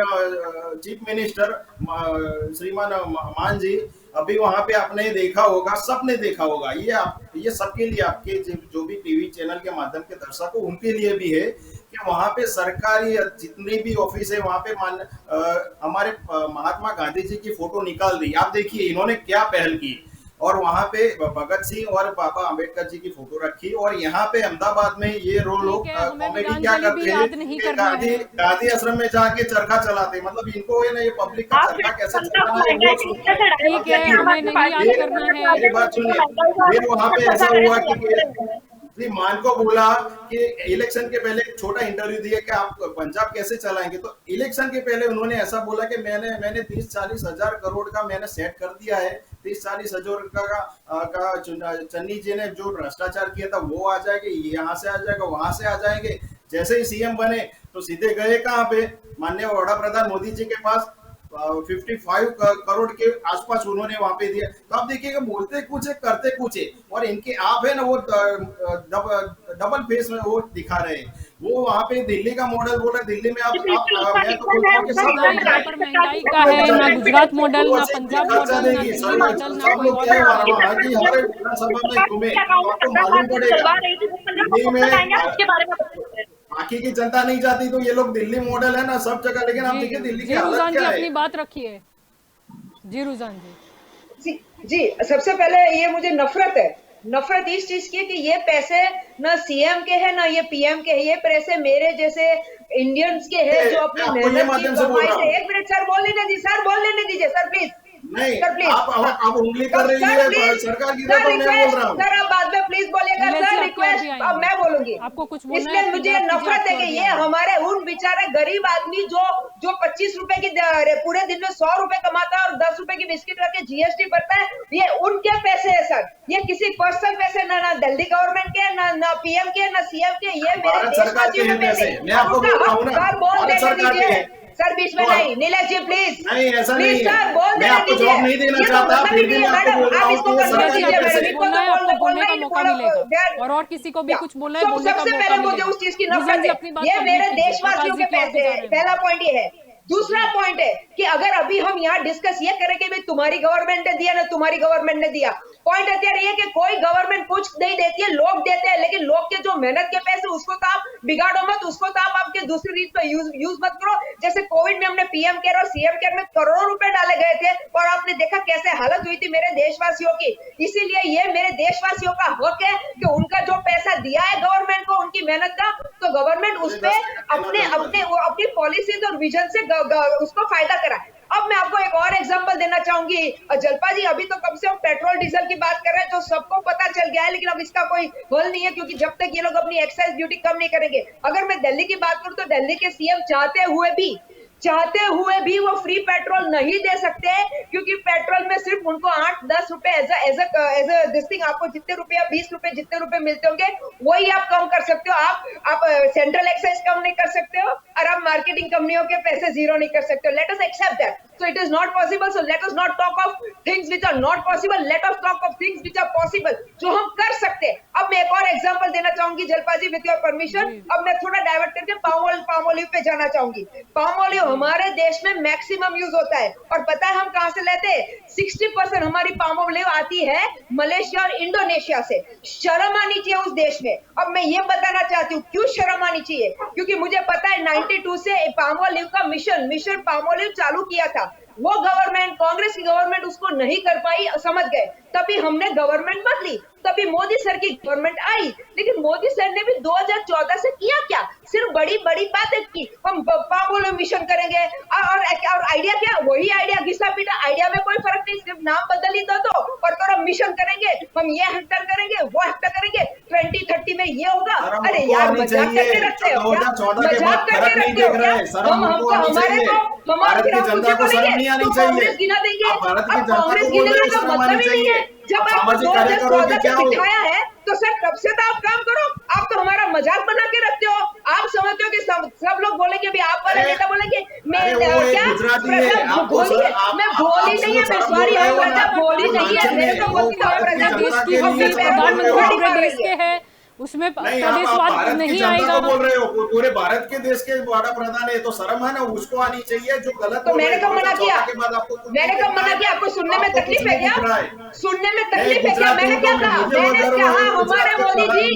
चीफ मिनिस्टर श्रीमान मान जी, अभी वहां पे आपने देखा होगा, सबने देखा होगा, ये सबके लिए, आपके जो भी टीवी चैनल के माध्यम के दर्शकों उनके लिए भी है कि वहां पे सरकारी जितनी भी ऑफिस है वहां पे हमारे महात्मा गांधी जी की फोटो निकाल दी। आप देखिए इन्होंने क्या पहल की, और वहां पे भगत सिंह और बाबा अंबेडकर जी की फोटो रखी, और यहाँ पे अहमदाबाद में ये लोग कॉमेडी क्या करते हैं, गांधी आश्रम में जाके चरखा चलाते। मतलब इनको है ना, ये पब्लिक का चरखा कैसे चलाना है वो सोचते हैं। ठीक है, हमें नहीं याद करना है। मेरी बात सुनिए, फिर वहां पे ऐसा हुआ कि मान को बोला कि इलेक्शन के पहले एक छोटा इंटरव्यू दिया कि आप पंजाब कैसे चलाएंगे, तो इलेक्शन के पहले उन्होंने ऐसा बोला कि मैंने 30-40 हजार करोड़ का मैंने सेट कर दिया है। 30-40 हजार का चन्नी जी ने जो भ्रष्टाचार किया था वो आ जाएगा, यहाँ से आ जाएगा, वहां से आ जाएंगे। जैसे ही सीएम बने तो सीधे गए कहाँ पे, माननीय वड़ा प्रधान मोदी जी के पास। 55 करोड़ के आसपास उन्होंने वहां पे दिया। तो आप देखिएगा, बोलते कुछ है करते कुछ है, और इनके आप है ना वो डबल फेस में वो दिखा रहे हैं। वो वहां पे दिल्ली का मॉडल बोल रहे, दिल्ली में मैं तो बोलता हूं कि सब यहाँ पर महंगाई का है, ना गुजरात मॉडल, ना पंजाब मॉडल, ना दिल्ली मॉडल, ना कोई और हमारे विधानसभा में तुम्हें आपको मालूम पड़ेगा दिल्ली में बाकी की जनता नहीं चाहती, तो ये लोग दिल्ली मॉडल है ना सब जगह। लेकिन आप देखिए दिल्ली की हालत क्या है। अपनी बात रखिए जी रुझान जी सबसे पहले ये मुझे नफरत इस चीज की कि ये पैसे ना सीएम के हैं ना ये पीएम के हैं, ये पैसे मेरे जैसे इंडियंस के हैं जो अपनी मेहनत की कमाई से। एक मिनट सर बोल लेने दीजिए सर प्लीज। नहीं सर प्लीज, आप उंगली कर रही है सरकार की तरफ, मैं बोल रहा हूँ सर आप बाद में प्लीज बोलिएगा सर, रिक्वेस्ट अब मैं बोलूंगी। आपको कुछ बोलना इसलिए है, मुझे नफरत है कि ये हमारे उन बेचारे गरीब आदमी जो 25 रुपए की पूरे दिन में 100 रुपए कमाता है और 10 रुपए की बिस्किट रख के जीएसटी भरता है, ये उनके पैसे है सर। ये किसी पर्सनल पैसे ना दिल्ली गवर्नमेंट के, ना पीएम के, ना सीएम के, ये मेरे देशवासियों के पैसे। मैं आपको बोल रहा हूँ ना, सर बोल देने दीजिए सर, बीच में नहीं। नीलेश जी प्लीज नहीं, ऐसा नहीं है। सर बोल मैं आपको जवाब नहीं देना चाहता, फिर भी मैं आपको बोल रहा हूँ कि बोलने का मौका मिलेगा, और किसी को भी कुछ बोलना है बोलने का सबसे मौका पहले मुझे मिलेगा। उस चीज की नफरत है, ये मेरे देशवासियों के पैसे है। पहला पॉइंट ये है। दूसरा पॉइंट है कि अगर अभी हम यहाँ डिस्कस ये करें कि भाई तुम्हारी गवर्नमेंट ने दिया ना तुम्हारी गवर्नमेंट ने दिया, पॉइंट અત્યારે ये कि कोई गवर्नमेंट कुछ नहीं देती है, लोग देते हैं। लेकिन लोग के जो मेहनत के पैसे उसको तो आप बिगाड़ो मत, उसको तो आप आपके दूसरी रीत पे यूज मत करो। जैसे कोविड में हमने पीएम केयर और सीएम केयर में करोड़ों रुपए डाले गए थे और आपने देखा कैसे हालत हुई थी मेरे देशवासियों की। इसीलिए ये मेरे देशवासियों का हक है कि उनका जो पैसा दिया है गवर्नमेंट को उनकी मेहनत का, तो गवर्नमेंट उस पे अपनी पॉलिसीज और विजन से उसको फायदा कराए। अब मैं आपको एक और एग्जांपल देना चाहूंगी जल्पा जी, अभी तो कम से कम पेट्रोल डीजल की बात कर रहे हैं जो सबको पता चल गया है, लेकिन अब इसका कोई हल नहीं है क्योंकि जब तक ये लोग अपनी एक्साइज ड्यूटी कम नहीं करेंगे। अगर मैं दिल्ली की बात करूं तो दिल्ली के सीएम चाहते हुए भी वो फ्री पेट्रोल नहीं दे सकते क्योंकि पेट्रोल में सिर्फ उनको 8-10 रुपए एज अ दिस आपको जितने रुपए 20 रुपए जितने रुपए मिलते होंगे वही आप कम कर सकते हो। आप सेंट्रल एक्साइज कम नहीं कर सकते हो और आप मार्केटिंग कंपनियों के पैसे जीरो नहीं कर सकते हो। Let us accept that. So it is not possible. So let us not talk of things which are not possible. Let us talk of things which are possible. जो हम कर सकते हैं। अब मैं एक और एग्जांपल देना चाहूंगी जल्पा जी विद योर परमिशन। अब मैं थोड़ा डाइवर्ट करके पाम ऑलिव पे जाना चाहूंगी। पाम ऑलिव हमारे देश में मैक्सिमम यूज होता है और पता है हम कहां से लेते हैं? 60% हमारी पाम ऑलिव आती है मलेशिया और इंडोनेशिया से। शर्म आनी चाहिए उस देश में। अब मैं ये बताना चाहती हूँ क्यों शर्म आनी चाहिए, क्योंकि मुझे पता है 92 से पाम ऑलिव का मिशन पाम ऑलिव चालू किया था। वो गवर्नमेंट, कांग्रेस की गवर्नमेंट उसको नहीं कर पाई, समझ गए, तभी हमने गवर्नमेंट बदली, तभी मोदी सर की गवर्नमेंट आई। लेकिन मोदी सर ने भी 2014 से किया क्या? सिर्फ बड़ी बड़ी बातें की, हम पाम मिशन करेंगे और आइडिया क्या? वही आइडिया घिसा पीटा, आइडिया में कोई फर्क नहीं, सिर्फ नाम बदल ही दो तो और तो मिशन करेंगे, हम ये हेक्टर करेंगे वो हेक्टर करेंगे, 2030 में ये होगा। अरे यार मजाक करके रखते हो क्या? मजाक करके रखते हो क्या? हम हमको हमारे को हमारे जनता को शर्म नहीं आनी चाहिए। कांग्रेस गिना देंगे, अब कांग्रेस गिनेगा तो मतलब ही नहीं है। जब आपको 2014 से दिखाया है तो सर तब से तो आप काम करो। आप तो हमारा मजाक बना के रखते हो। आप समझते हो कि सब लोग बोलेंगे भी आप वाले नेता बोलेंगे मैं क्या बोलिए, मैं बोली नहीं है, मैं सॉरी हम प्रजा बोली नहीं है, मेरे को बोलती तो प्रजा देश की हम प्रधानमंत्री देश के हैं उसमें प्रदेशवाद नहीं आएगा। बोल रहे हो पूरे भारत के देश के वड़ा प्रधान है तो शर्म है ना, उसको आनी चाहिए जो गलत। तो मैंने कब मना किया? मैंने कब मना किया? आपको सुनने में तकलीफ है क्या? सुनने में तकलीफ है क्या? मैंने क्या कहा? मैंने कहा हमारे मोदी जी,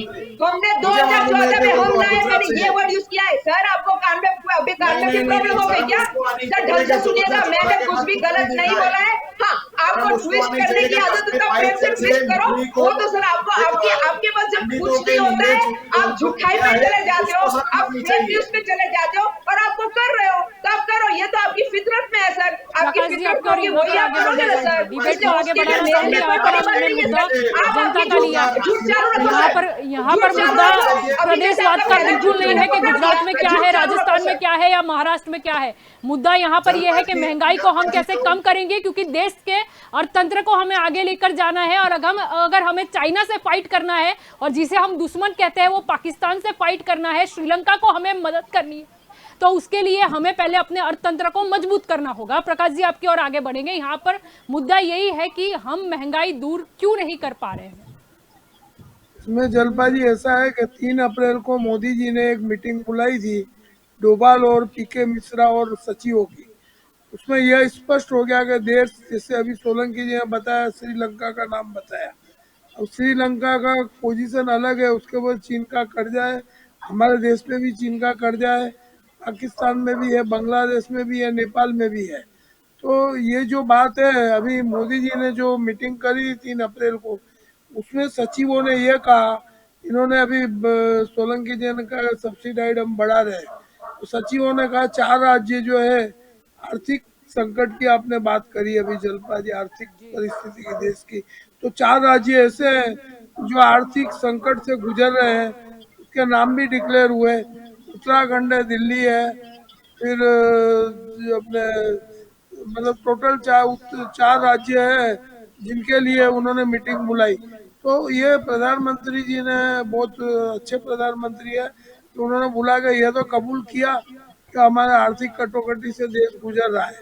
हमने 2014 में हम लाए, मैंने ये वर्ड यूज किया है। सर आपको कान में अभी कान में भी प्रॉब्लम हो गई क्या? सर ढंग से सुनिएगा, मैंने कुछ भी गलत नहीं बोला है। हाँ, आपको ट्विस्ट करने की आदत है तो प्रेम से ट्विस्ट करो, वो तो सर आपको आपके पास जब कुछ नहीं होता है आप झूठाई पे चले जाते हो, आप फेक न्यूज पे चले जाते हो और आपको कर रहे हो तो आप करो, ये तो आपकी फितरत में है सर, आपकी फितरत को वही आप करोगे ना सर। यहाँ पर मुद्दा प्रदेशवाद का बिल्कुल नहीं है कि गुजरात में क्या है, राजस्थान में क्या है या महाराष्ट्र में क्या है। मुद्दा यहाँ पर यह है कि महंगाई को हम कैसे कम करेंगे, क्योंकि देश के अर्थतंत्र को हमें आगे लेकर जाना है। और अगर हमें चाइना से फाइट करना है और जिसे हम दुश्मन कहते हैं वो पाकिस्तान से फाइट करना है, श्रीलंका को हमें मदद करनी है, तो उसके लिए हमें पहले अपने अर्थतंत्र को मजबूत करना होगा। प्रकाश जी आपकी ओर आगे बढ़ेंगे। यहाँ पर मुद्दा यही है कि हम महंगाई दूर क्यों नहीं कर पा रहे हैं। इसमें जलपा जी ऐसा है कि 3 अप्रैल को मोदी जी ने एक मीटिंग बुलाई थी डोभाल और पीके मिश्रा और सचिवों की। उसमें यह स्पष्ट हो गया कि देश, जैसे अभी सोलंकी जी ने बताया, श्रीलंका का नाम बताया। अब श्रीलंका का पोजीशन अलग है, उसके बाद चीन का कर्जा है, हमारे देश पे भी चीन का कर्जा है, पाकिस्तान में भी है, बांग्लादेश में भी है, नेपाल में भी है। तो ये जो बात है, अभी मोदी जी ने जो मीटिंग करी 3 अप्रैल को, उसमें सचिवों ने ये कहा, इन्होंने अभी सोलंकी जी ने कहा सब्सिडाइड हम बढ़ा रहे हैं, तो सचिवों ने कहा 4 राज्य जो है आर्थिक संकट की आपने बात करी अभी जलपा जी, आर्थिक परिस्थिति की देश की, तो 4 राज्य ऐसे हैं जो आर्थिक संकट से गुजर रहे हैं, उसके नाम भी डिक्लेयर हुए। उत्तराखंड है, दिल्ली है, फिर अपने मतलब टोटल 4 राज्य है जिनके लिए उन्होंने मीटिंग बुलाई। तो ये प्रधानमंत्री जी ने, बहुत अच्छे प्रधानमंत्री है, तो उन्होंने बुला के यह तो कबूल किया कि हमारे आर्थिक कटौती से देश गुजर रहा है।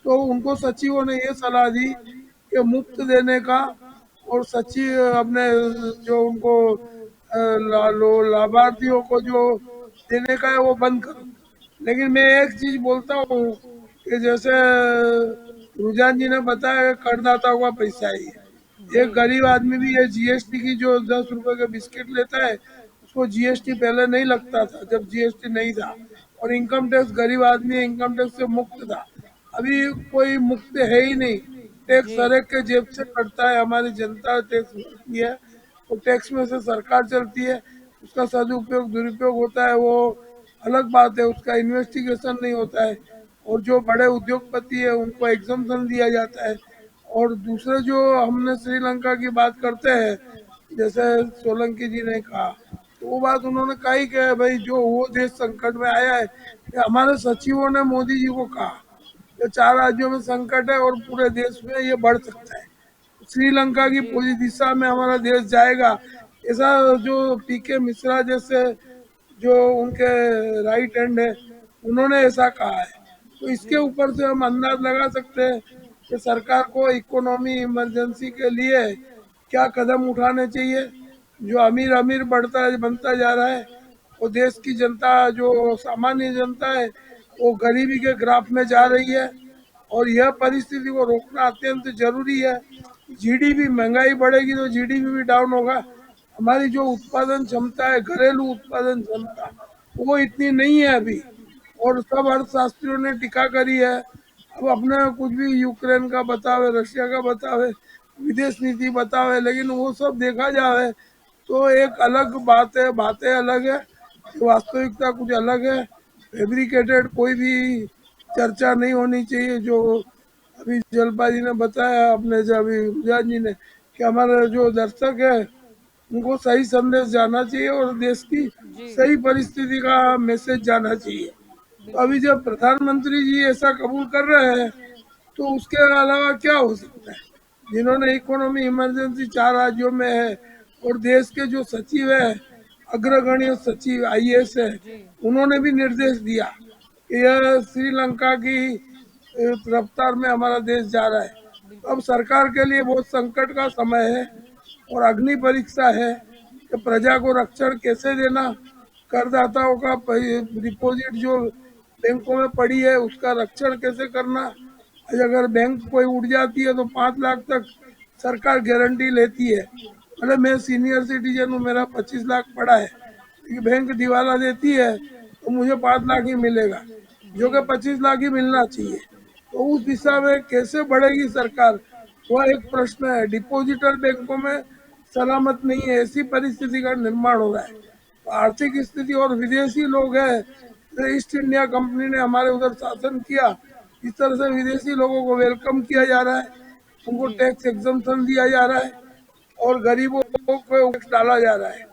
तो उनको सचिवों ने ये सलाह दी कि मुफ्त देने का और सचिव अपने जो उनको लाभार्थियों को जो देने का है वो बंद करो। लेकिन मैं एक चीज बोलता हूँ कि जैसे रुझान जी ने बताया करदाताओं का पैसा ही है, एक गरीब आदमी भी ये जीएसटी की जो 10 रुपए के बिस्किट लेता है, उसको जीएसटी पहले नहीं लगता था जब जीएसटी नहीं था, और इनकम टैक्स गरीब आदमी इनकम टैक्स से मुक्त था। अभी कोई मुक्त है ही नहीं, टैक्स जी हर एक के जेब से कटता है, हमारी जनता टैक्स भरती है, तो टैक्स में से सरकार चलती है। उसका सदुपयोग दुरुपयोग होता है वो अलग बात है, उसका इन्वेस्टिगेशन नहीं होता है। और जो बड़े उद्योगपति है उनको एग्जम्पशन दिया जाता है। और दूसरे जो हमने श्रीलंका की बात करते हैं, जैसे सोलंकी जी ने कहा, तो वो बात उन्होंने कही कि भाई जो वो देश संकट में आया है, ये हमारे सचिवों ने मोदी जी को कहा कि 4 राज्यों में संकट है और पूरे देश में ये बढ़ सकता है, श्रीलंका की जी पूरी दिशा में हमारा देश जाएगा। ऐसा जो पीके मिश्रा जैसे जो उनके राइट हैंड है, उन्होंने ऐसा कहा है। तो इसके जी ऊपर से हम अंदाज लगा सकते हैं कि सरकार को इकोनॉमी इमरजेंसी के लिए क्या कदम उठाने चाहिए। जो अमीर अमीर बढ़ता है बनता जा रहा है, और देश की जनता जो सामान्य जनता है वो गरीबी के ग्राफ में जा रही है। और यह परिस्थिति को रोकना अत्यंत जरूरी है। जीडीपी, महंगाई बढ़ेगी तो जीडीपी भी डाउन होगा। हमारी जो उत्पादन क्षमता है, घरेलू उत्पादन क्षमता, वो इतनी नहीं है अभी। और सब अर्थशास्त्रियों ने टीका करी है। अब अपने कुछ भी यूक्रेन का बतावे, रशिया का बतावे, विदेश नीति बतावे, लेकिन वो सब देखा जाए तो एक अलग बात है, बातें अलग है, वास्तविकता कुछ अलग है। फैब्रिकेटेड कोई भी चर्चा नहीं होनी चाहिए। जो अभी जलपा जी ने बताया, अपने जो अभी गुजरात जी ने, कि हमारे जो दर्शक है उनको सही संदेश जाना चाहिए और देश की जी सही परिस्थिति का मैसेज जाना चाहिए। तो बिल्कुल अभी जब प्रधानमंत्री जी ऐसा कबूल कर रहे हैं, तो उसके अलावा क्या हो सकता है। जिन्होंने इकोनॉमी इमरजेंसी 4 राज्यों में है, और देश के जो सचिव है, अग्रगण्य सचिव आईएएस है, जी उन्होंने भी निर्देश दिया कि यह श्रीलंका की रफ्तार में हमारा देश जा रहा है। तो अब बिल्कुल सरकार के लिए बहुत संकट का समय है और अग्नि परीक्षा है कि प्रजा को रक्षण कैसे देना, करदाताओं का डिपॉजिट जो बैंकों में पड़ी है उसका रक्षण कैसे करना। आज अगर बैंक कोई उड़ जाती है तो 5 लाख तक सरकार गारंटी लेती है। मतलब मैं सीनियर सिटीजन हूँ, मेरा 25 लाख पड़ा है, लेकिन बैंक दिवाला देती है तो मुझे 5 लाख ही मिलेगा, जो जी कि 25 लाख ही मिलना चाहिए। तो उस दिशा में कैसे बढ़ेगी सरकार, वह एक प्रश्न है। डिपॉजिटर बैंकों में सलामत नहीं है, ऐसी परिस्थिति का निर्माण हो रहा है। तो आर्थिक स्थिति, और विदेशी लोग हैं, तो ईस्ट इंडिया कंपनी ने हमारे उधर शासन किया, इस तरह से विदेशी लोगों को वेलकम किया जा रहा है, उनको जी टैक्स एग्जम्पशन दिया जा रहा है, और गरीबों को टैक्स डाला जा रहा है।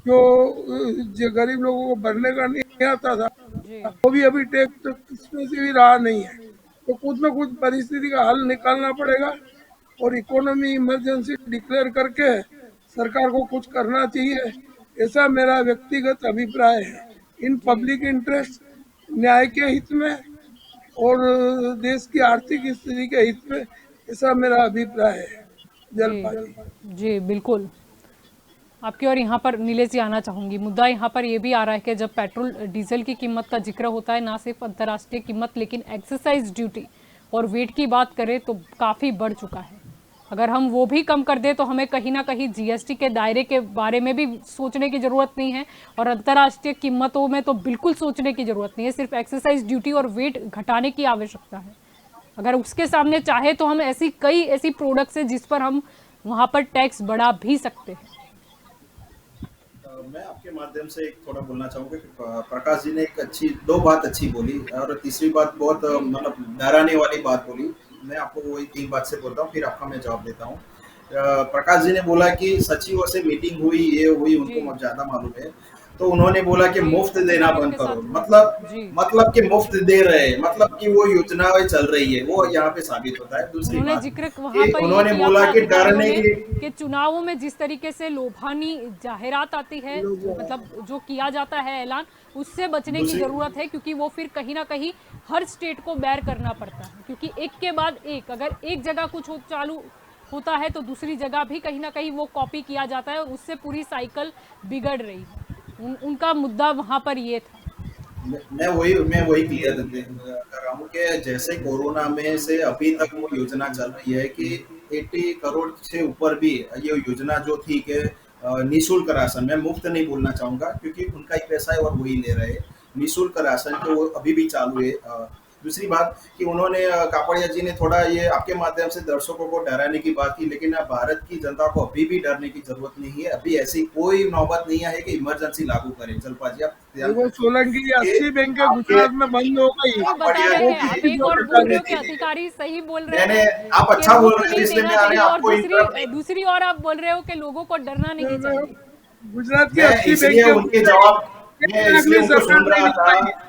जो गरीब लोगों को भरने का नहीं आता था, जी वो भी अभी टैक्स इसमें से भी रहा नहीं है। तो कुछ न कुछ परिस्थिति का हल निकालना पड़ेगा, और इकोनॉमी इमरजेंसी डिक्लेयर करके सरकार को कुछ करना चाहिए, ऐसा मेरा व्यक्तिगत अभिप्राय है। इन जी पब्लिक इंटरेस्ट, न्याय के हित में और देश की आर्थिक स्थिति के हित में, ऐसा मेरा अभिप्राय है। जी जलपा जी। जी बिल्कुल आपकी और यहाँ पर नीलेश जी आना चाहूंगी। मुद्दा यहाँ पर ये भी आ रहा है कि जब पेट्रोल डीजल की कीमत का जिक्र होता है, ना सिर्फ अंतर्राष्ट्रीय कीमत लेकिन एक्साइज ड्यूटी और वेट की बात करें तो काफ़ी बढ़ चुका है। अगर हम वो भी कम कर दें तो हमें कहीं ना कहीं जीएसटी के दायरे के बारे में भी सोचने की ज़रूरत नहीं है, और अंतर्राष्ट्रीय कीमतों में तो बिल्कुल सोचने की ज़रूरत नहीं है। सिर्फ एक्साइज ड्यूटी और वेट घटाने की आवश्यकता है। अगर उसके सामने चाहे तो हम कई ऐसी प्रोडक्ट्स हैं जिस पर हम वहाँ पर टैक्स बढ़ा भी सकते हैं। मैं आपके माध्यम से एक थोड़ा बोलना चाहूँगा कि प्रकाश जी ने एक दो बात अच्छी बोली, और तीसरी बात बहुत मतलब डराने वाली बात बोली। मैं आपको वही 3 बात से बोलता हूँ, फिर आपका मैं जवाब देता हूँ। प्रकाश जी ने बोला कि सचिवों से मीटिंग हुई, ये हुई, जी उनको ज्यादा मालूम है। तो उन्होंने बोला कि जी मुफ्त देना मुख्यमंत्री बंद के करो, साथ हुई। मतलब जी कि मुफ्त दे रहे हैं, मतलब कि वो योजनाएं चल रही है, वो यहाँ पे साबित होता है। दूसरी उन्होंने बात जिक्र वहां कि पर ये उन्होंने किया बोला था कि अधिकारियों डरने ने की कि चुनावों में जिस तरीके से लोभानी जाहिरात आती है, मतलब जो किया जाता है ऐलान, उससे बचने की दूसरी जरूरत है, क्योंकि वो फिर कहीं ना कहीं हर स्टेट को बेयर करना पड़ता है। क्योंकि एक के बाद एक, अगर एक जगह कुछ चालू होता है तो दूसरी जगह भी कहीं ना कहीं वो कॉपी किया जाता है, और उससे पूरी साइकिल बिगड़ रही है। उनका मुद्दा वहां पर ये था। मैं वही क्लियर कर रहा हूँ कि जैसे कोरोना में से अभी तक वो योजना चल रही है कि 80 करोड़ से ऊपर भी ये योजना जो थी कि निःशुल्क राशन, मैं मुफ्त नहीं बोलना चाहूंगा क्योंकि उनका ही पैसा है और वही ले रहे हैं। निःशुल्क राशन तो वो अभी भी चालू है। दूसरी बात कि उन्होंने कापड़िया जी ने थोड़ा ये आपके माध्यम से दर्शकों को डराने की बात की, लेकिन अब भारत की जनता को अभी भी डरने की जरूरत नहीं है। अभी ऐसी कोई नौबत नहीं आई कि इमरजेंसी लागू करें। जलपा जी आप ध्यान देखो रखें। सोलंकी जी, ये 80 बैंकें आपके- गुजरात में बंद हो गई। तो बता रहे वो हैं आप, किसी एक को और टक्कर बोल रहे हो कि देती है। अधिकारी सही बोल रहे मैंने हैं आप कि अच्छा बोल मुफ्त रहे थे नहीं इसलिए देना मैं आ रहे चाहिए, और आपको इंटरप्ट दूसरी ओर आप बोल रहे हो कि लोगों को डरना नहीं चाहिए। गुजरात की मैं 80 इसलिए बैंकें उनके जवाब एक मैं लाख इसलिए भी उनको सरकार सुन रहा नहीं था। निकाली।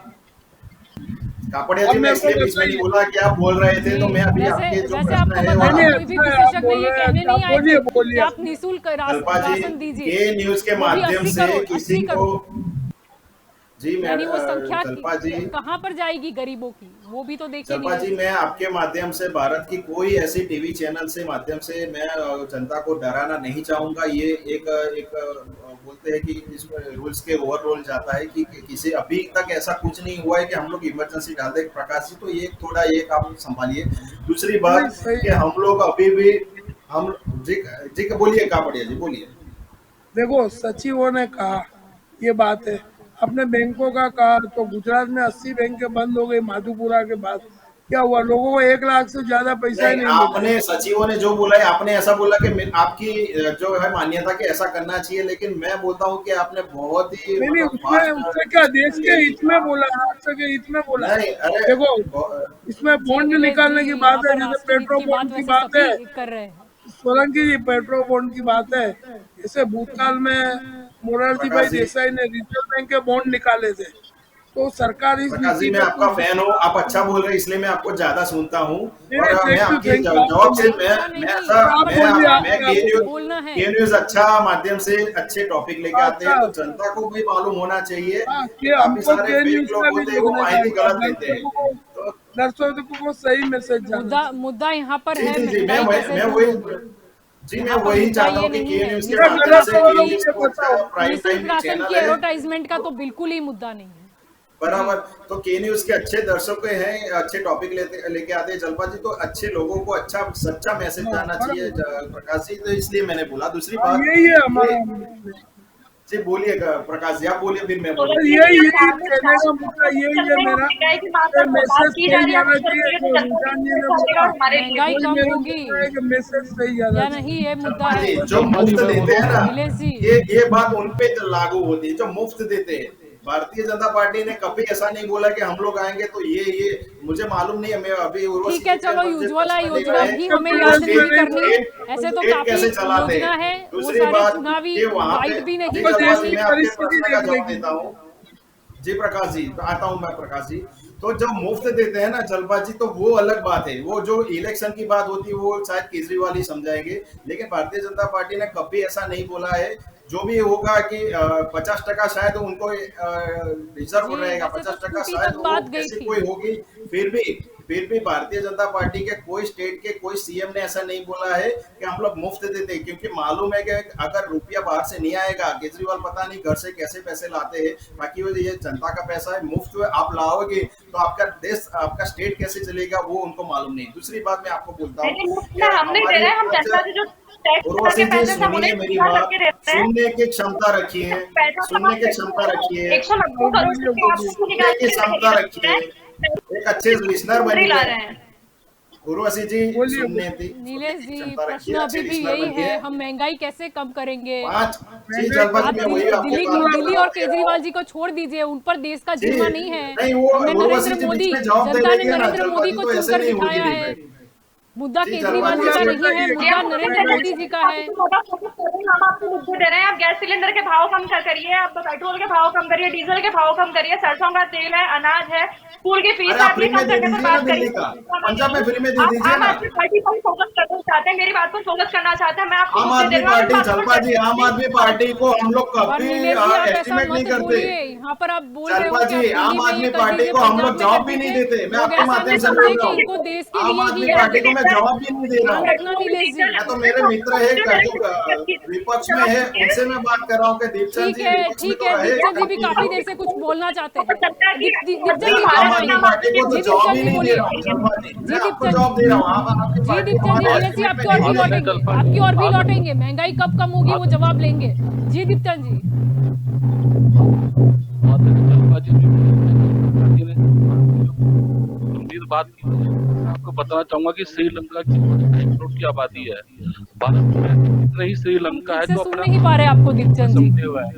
कापड़िया अब जी मैं मेरे इसलिए को बीच में नहीं बताइए। बोला कि आप बोल रहे थे, तो मैं अभी वैसे आपके जो वैसे प्रश्न आपको है बता और दें, नहीं, कोई भी अच्छा है, आप विशेषज्ञ बोल ये रहे हैं, कहने अच्छा, नहीं आए बोलिए, थे बोलिए। कि आप निःशुल्क जलपा राशन जी दीजिए। के न्यूज के वो भी माध्यम 80 से करोड़, किसी 80 को करोड़। जी मैं यानी वो संख्या जलपा जी कहाँ पर जाएगी गरीबों की, वो भी तो देखिए जलपा जी नीरज। मैं आपके माध्यम से भारत की कोई ऐसी टीवी चैनल से माध्यम से मैं जनता को डराना नहीं चाहूंगा। ये एक बोलते हैं कि इस रूल्स के ओवर रोल जाता है कि किसी अभी तक ऐसा कुछ नहीं हुआ है कि हम लोग इमरजेंसी डाल दे। प्रकाश जी तो ये थोड़ा ये आप संभालिए। दूसरी नहीं, बात सही कि हम लोग अभी भी हम जी जी बोलिए कापड़िया जी बोलिए। देखो सचिवों ने कहा, ये बात है। अपने बैंकों का कहा तो गुजरात में 80 बैंकें बंद हो गई माधुपुरा के बाद। क्या हुआ, लोगों को 1 लाख से ज्यादा पैसा ही नहीं, नहीं मिला। आपने सचिवों ने जो बोला है, आपने ऐसा बोला कि आपकी जो है मान्यता कि ऐसा करना चाहिए, लेकिन मैं बोलता हूँ कि आपने बहुत ही नहीं नहीं, मतलब उसमें फास्ट उससे क्या देश के हित में बोला, राष्ट्र के हित में बोला। नहीं अरे देखो इसमें बॉन्ड नीलेश निकालने जी, की यहाँ बात है, पर जैसे राष्ट्रहित पेट्रोल की बॉन्ड बात की वैसे बात है। सभी कर रहे हैं। सोलंकी जी, पेट्रोल बॉन्ड की बात है। जैसे भूतकाल में मोरारजी भाई प्रकाश जी देसाई ने रिजर्व बैंक के बॉन्ड निकाले थे, तो सरकार इस प्रकाश नीति जी मैं को आपका फैन हूँ, आप अच्छा बोल रहे हैं इसलिए मैं आपको ज्यादा सुनता हूँ। नहीं, और मैं थैंक यू, आपकी थैंक यू। जवाब से अच्छा मैं नहीं, ऐसा आप बोलिए, मैं आप बोलना है। के न्यूज अच्छा माध्यम से अच्छे टॉपिक लेके आते हैं, अच्छा। तो जनता को भी मालूम होना चाहिए हाँ, कि कि काफी हमको सारे के फेक न्यूज लोग का भी होते हैं, वो देखना माहिती चाहिए, गलत देते हैं। तो दर्शकों को सही मैसेज जाना मुद्दा चाहिए। मुद्दा यहाँ पर जी है जी जी मैं महंगाई कैसे मैं दूर वही होगी। जी मैं यहाँ पर वही मुद्दा चाहता ये हूँ कि नहीं के है न्यूज के क्या माध्यम गलत से होगा के मुझे न्यूज बताओ। प्राइम निःशुल्क टाइम राशन चैनल की है एडवर्टाइजमेंट का तो बिल्कुल ही मुद्दा नहीं है। बराबर। तो के न्यूज के अच्छे दर्शक हैं, अच्छे टॉपिक लेके आते हैं जलपा जी, तो अच्छे लोगों को अच्छा सच्चा मैसेज हाँ, जाना चाहिए प्रकाश जी, तो इसलिए मैंने बोला। दूसरी हाँ, बात यही है ये हमारा। जी बोलिए प्रकाश जी, आप बोलिए फिर मैं तो बोलूँ। यही कहने का मुद्दा यही है मेरा। महंगाई की बात ये पर बात मैसेज की सही जा रही है, जाना आपको चाहिए, लगता है जो कि जनता निशान जी की ने अच्छा बोला। रहेगा हमारे लिए। महंगाई वही कम मेरा होगी मुद्दा है कि मैसेज सही जाना या चाहिए। नहीं, ये मुद्दा जलपा है। जी जो मुफ्त देते हैं ना, नीलेश जी। ये बात उन पे लागू होती है जो मुफ्त देते हैं। भारतीय जनता पार्टी ने कभी ऐसा नहीं बोला कि हम लोग आएंगे तो ये मुझे मालूम नहीं है। मैं अभी उर्वशी ठीक है, जी के चलो मुझे उज्ज्वला प्रश्न योजना देना है भी जब हमें भी याद उसमें नहीं नहीं करनी। बोला, ऐसे तो स्टेट काफी कैसे चलाते योजना हैं। है, वो दूसरी सारे बात चुनावी कि वहां पे वाइट भी नहीं जी तो जलपा देश जी की मैं आपके परिस्थिति प्रश्न का देख जवाब लेगी। देता हूँ। जी प्रकाश जी आता हूँ मैं प्रकाश जी। तो जब मुफ्त देते हैं ना जलपा जी, तो वो अलग बात है। वो जो इलेक्शन की बात होती है वो शायद केजरीवाल ही समझाएंगे, लेकिन भारतीय जनता पार्टी ने कभी ऐसा नहीं बोला है। जो भी होगा कि 50% शायद उनको रिजर्व जी, रहेगा, वैसे तो 50% स्कूटी शायद तक वो बात गई ऐसी थी। कोई होगी। फिर भी भारतीय जनता पार्टी के कोई स्टेट के कोई सीएम ने ऐसा नहीं बोला है कि हम लोग मुफ्त देते हैं, क्योंकि मालूम है कि अगर रुपया बाहर से नहीं आएगा, केजरीवाल पता नहीं घर से कैसे पैसे लाते हैं। बाकी वो ये जनता का पैसा है, मुफ्त में आप लाओगे तो आपका देश आपका स्टेट कैसे चलेगा वो उनको मालूम नहीं। दूसरी बात मैं आपको बोलता हूँ लेकिन मुफ्त में हम नहीं दे रहे हैं, हम जनता से जो टैक्स उर्वशी करके जी पैसे सब सुनिए उन्हें मेरी जमा बात, करके देते हैं। सुनने की क्षमता रखिए, पैसा सुनने की क्षमता रखिए, 190 करोड़ रुपए आपको सुनने निकाल की के क्षमता रखिए, एक अच्छे लिसनर नहीं ला बनिए। रहे हैं। उर्वशी जी बोलिए, सुनने की नीलेश जी, क्षमता प्रश्न रखिए, अभी अच्छे भी लिसनर यही बनिए। है, हम महंगाई कैसे कम करेंगे। 5 जी जलपा आप जी मैं वही आपके बात दिल्ली और केजरीवाल जी को छोड़ दीजिए, उन पर देश का जी, जिम्मा नहीं है। नहीं वो हमने उर्वशी नरेंद्र जी मोदी, बीच में जवाब दे जनता ने लेंगे ना नरेंद्र जलपा मोदी जी, को तो ऐसे चुनकर नहीं होगी बिठाया है। डिबेट। मुद्दा जी, केजरीवाल जी जलपा का जी, नहीं है, बताइए। मुद्दा आप नरेंद्र मोदी जी का है। हम आपको मुद्दे दे रहे हैं। आप गैस सिलेंडर के भाव कम करिए, आप पेट्रोल के भाव कम करिए, डीजल के भाव कम करिए, सरसों का तेल है, अनाज है, स्कूल की फीस अरे आप आप फ्री ये में कम दे करने पर दीजिए ना बात दिल्ली करिए। का, पंजाब में फ्री में दे दीजिए आम ना। आदमी पार्टी पर फोकस करना चाहते हैं, मेरी बात पर फोकस करना चाहते हैं। मैं आपको आम मुद्दे आदमी दे रहा हूँ, पार्टी इस बात पर जलपा जी, आम आदमी पार्टी को हम लोग और कभी नीलेश जी, आप ऐसा एस्टिमेट नहीं मत करते। बोलिए। यहाँ पर आप बोल रहे हो जलपा कि आप जी आम दिल्ली में आदमी ये कर पार्टी दीजिए, को हम पंजाब लोग में जवाब कर भी नहीं दीजिए। देते। मैं लोग आपके ऐसा माध्यम नहीं से बोल समझे रहा कि इनको हूँ, देश के आम लिए ही आदमी है। पार्टी को मैं जवाब भी नहीं दे रहा हूँ। रखना नीलेश जी। मैं तो मेरे मित्र है जो विपक्ष में है उनसे मैं बात कर रहा हूँ कि दीपचंद जी विपक्ष में ठीक तो है, रहे दीपचंद जी भी कभी काफी लोग। देर से कुछ बोलना चाहते हैं। मैं दीपचंद जी आम वापस आदमी आएंगे। पार्टी को तो जी जवाब दीपचंद ही जी नहीं दे रहा बोलिए। हूँ जलपा जी, जी मैं आपको दीपचंद जवाब दे रहा हूँ। आप आपकी जी पार्टी को दीपचंद जी, वहाँ नीलेश जी एस्टिमेट आपकी में और भी नहीं आगे देते। लौटेंगे, आपकी और भी लौटेंगे। महंगाई कब कम होगी वो जवाब लेंगे। जी दीपचंद जी। और जल्पा जी भी गंभीर बात की है। आपको बताना चाहूंगा कि श्रीलंका की 2.5 करोड़ की आबादी है। भारत में इतने ही श्रीलंका ठीक है से जो सुन अपना नहीं पा रहे आपको दीपचंद जी, समेटे हुए हैं।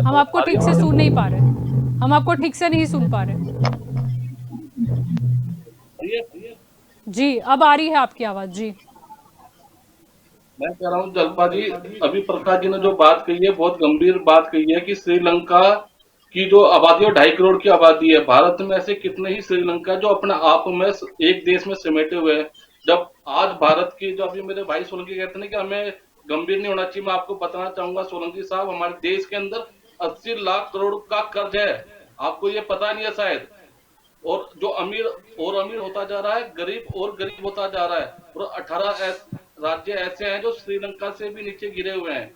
हम आपको ठीक से सुन नहीं पा रहे, हम आपको ठीक से नहीं सुन पा रहे। जी अब आ रही है आपकी आवाज जी। मैं कह रहा हूँ जल्पा जी, अभी प्रकाश जी ने जो बात कही है बहुत गंभीर बात कही है कि श्रीलंका की जो आबादी है 2.5 करोड़ की आबादी है। भारत में ऐसे कितने ही श्रीलंका है जो अपने आप में एक देश में समेटे हुए हैं। जब आज भारत की, जो अभी मेरे भाई सोलंकी कहते हैं कि हमें गंभीर नहीं होना चाहिए, मैं आपको बताना चाहूंगा सोलंकी साहब, हमारे देश के अंदर 80 लाख करोड़ का कर्ज है। आपको ये पता नहीं है शायद। और जो अमीर और अमीर होता जा रहा है, गरीब और गरीब होता जा रहा है। और 18 राज्य ऐसे हैं जो श्रीलंका से भी नीचे गिरे हुए हैं।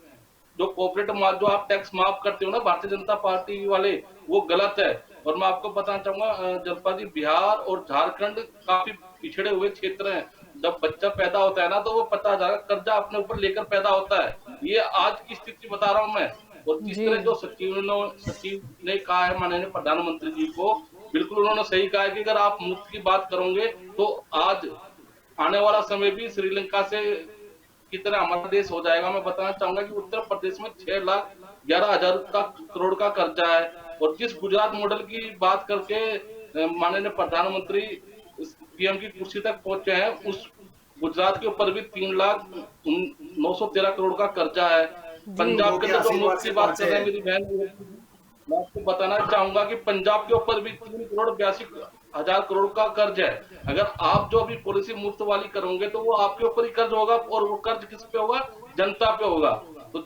जो कॉर्पोरेट जो आप टैक्स माफ करते हो ना भारतीय जनता पार्टी वाले, वो गलत है। और मैं आपको बताना चाहूंगा जल्पा जी, बिहार और झारखंड काफी पिछड़े हुए क्षेत्र हैं। जब बच्चा पैदा होता है ना तो वो 50,000 कर्जा अपने ऊपर लेकर पैदा होता है। ये आज की स्थिति बता रहा हूं मैं। और जिस तरह जो सचिव ने कहा है माननीय प्रधानमंत्री जी को, बिल्कुल उन्होंने सही कहा है कि अगर आप मुफ्त की बात करोगे तो आज आने वाला समय भी श्रीलंका से की तरह हमारा देश हो जाएगा। मैं बताना चाहूंगा कि उत्तर प्रदेश में 6,11,000 करोड़ का कर्जा है। और जिस गुजरात मॉडल की बात करके माननीय प्रधानमंत्री पीएम की कुर्सी तक पहुंचे हैं, उस गुजरात के ऊपर भी 3,09,13 करोड़ का कर्जा है। पंजाब के अंदर जो मुफ्त की बात कर रहे हैं मेरी बहन, मैं आपको बताना चाहूंगा कि पंजाब के ऊपर भी 3,82,000 करोड़ का कर्ज है। अगर आप जो अभी पॉलिसी मुफ्त वाली करोगे तो वो आपके ऊपर ही कर्ज होगा, और वो कर्ज किस पे होगा? जनता पे होगा। तो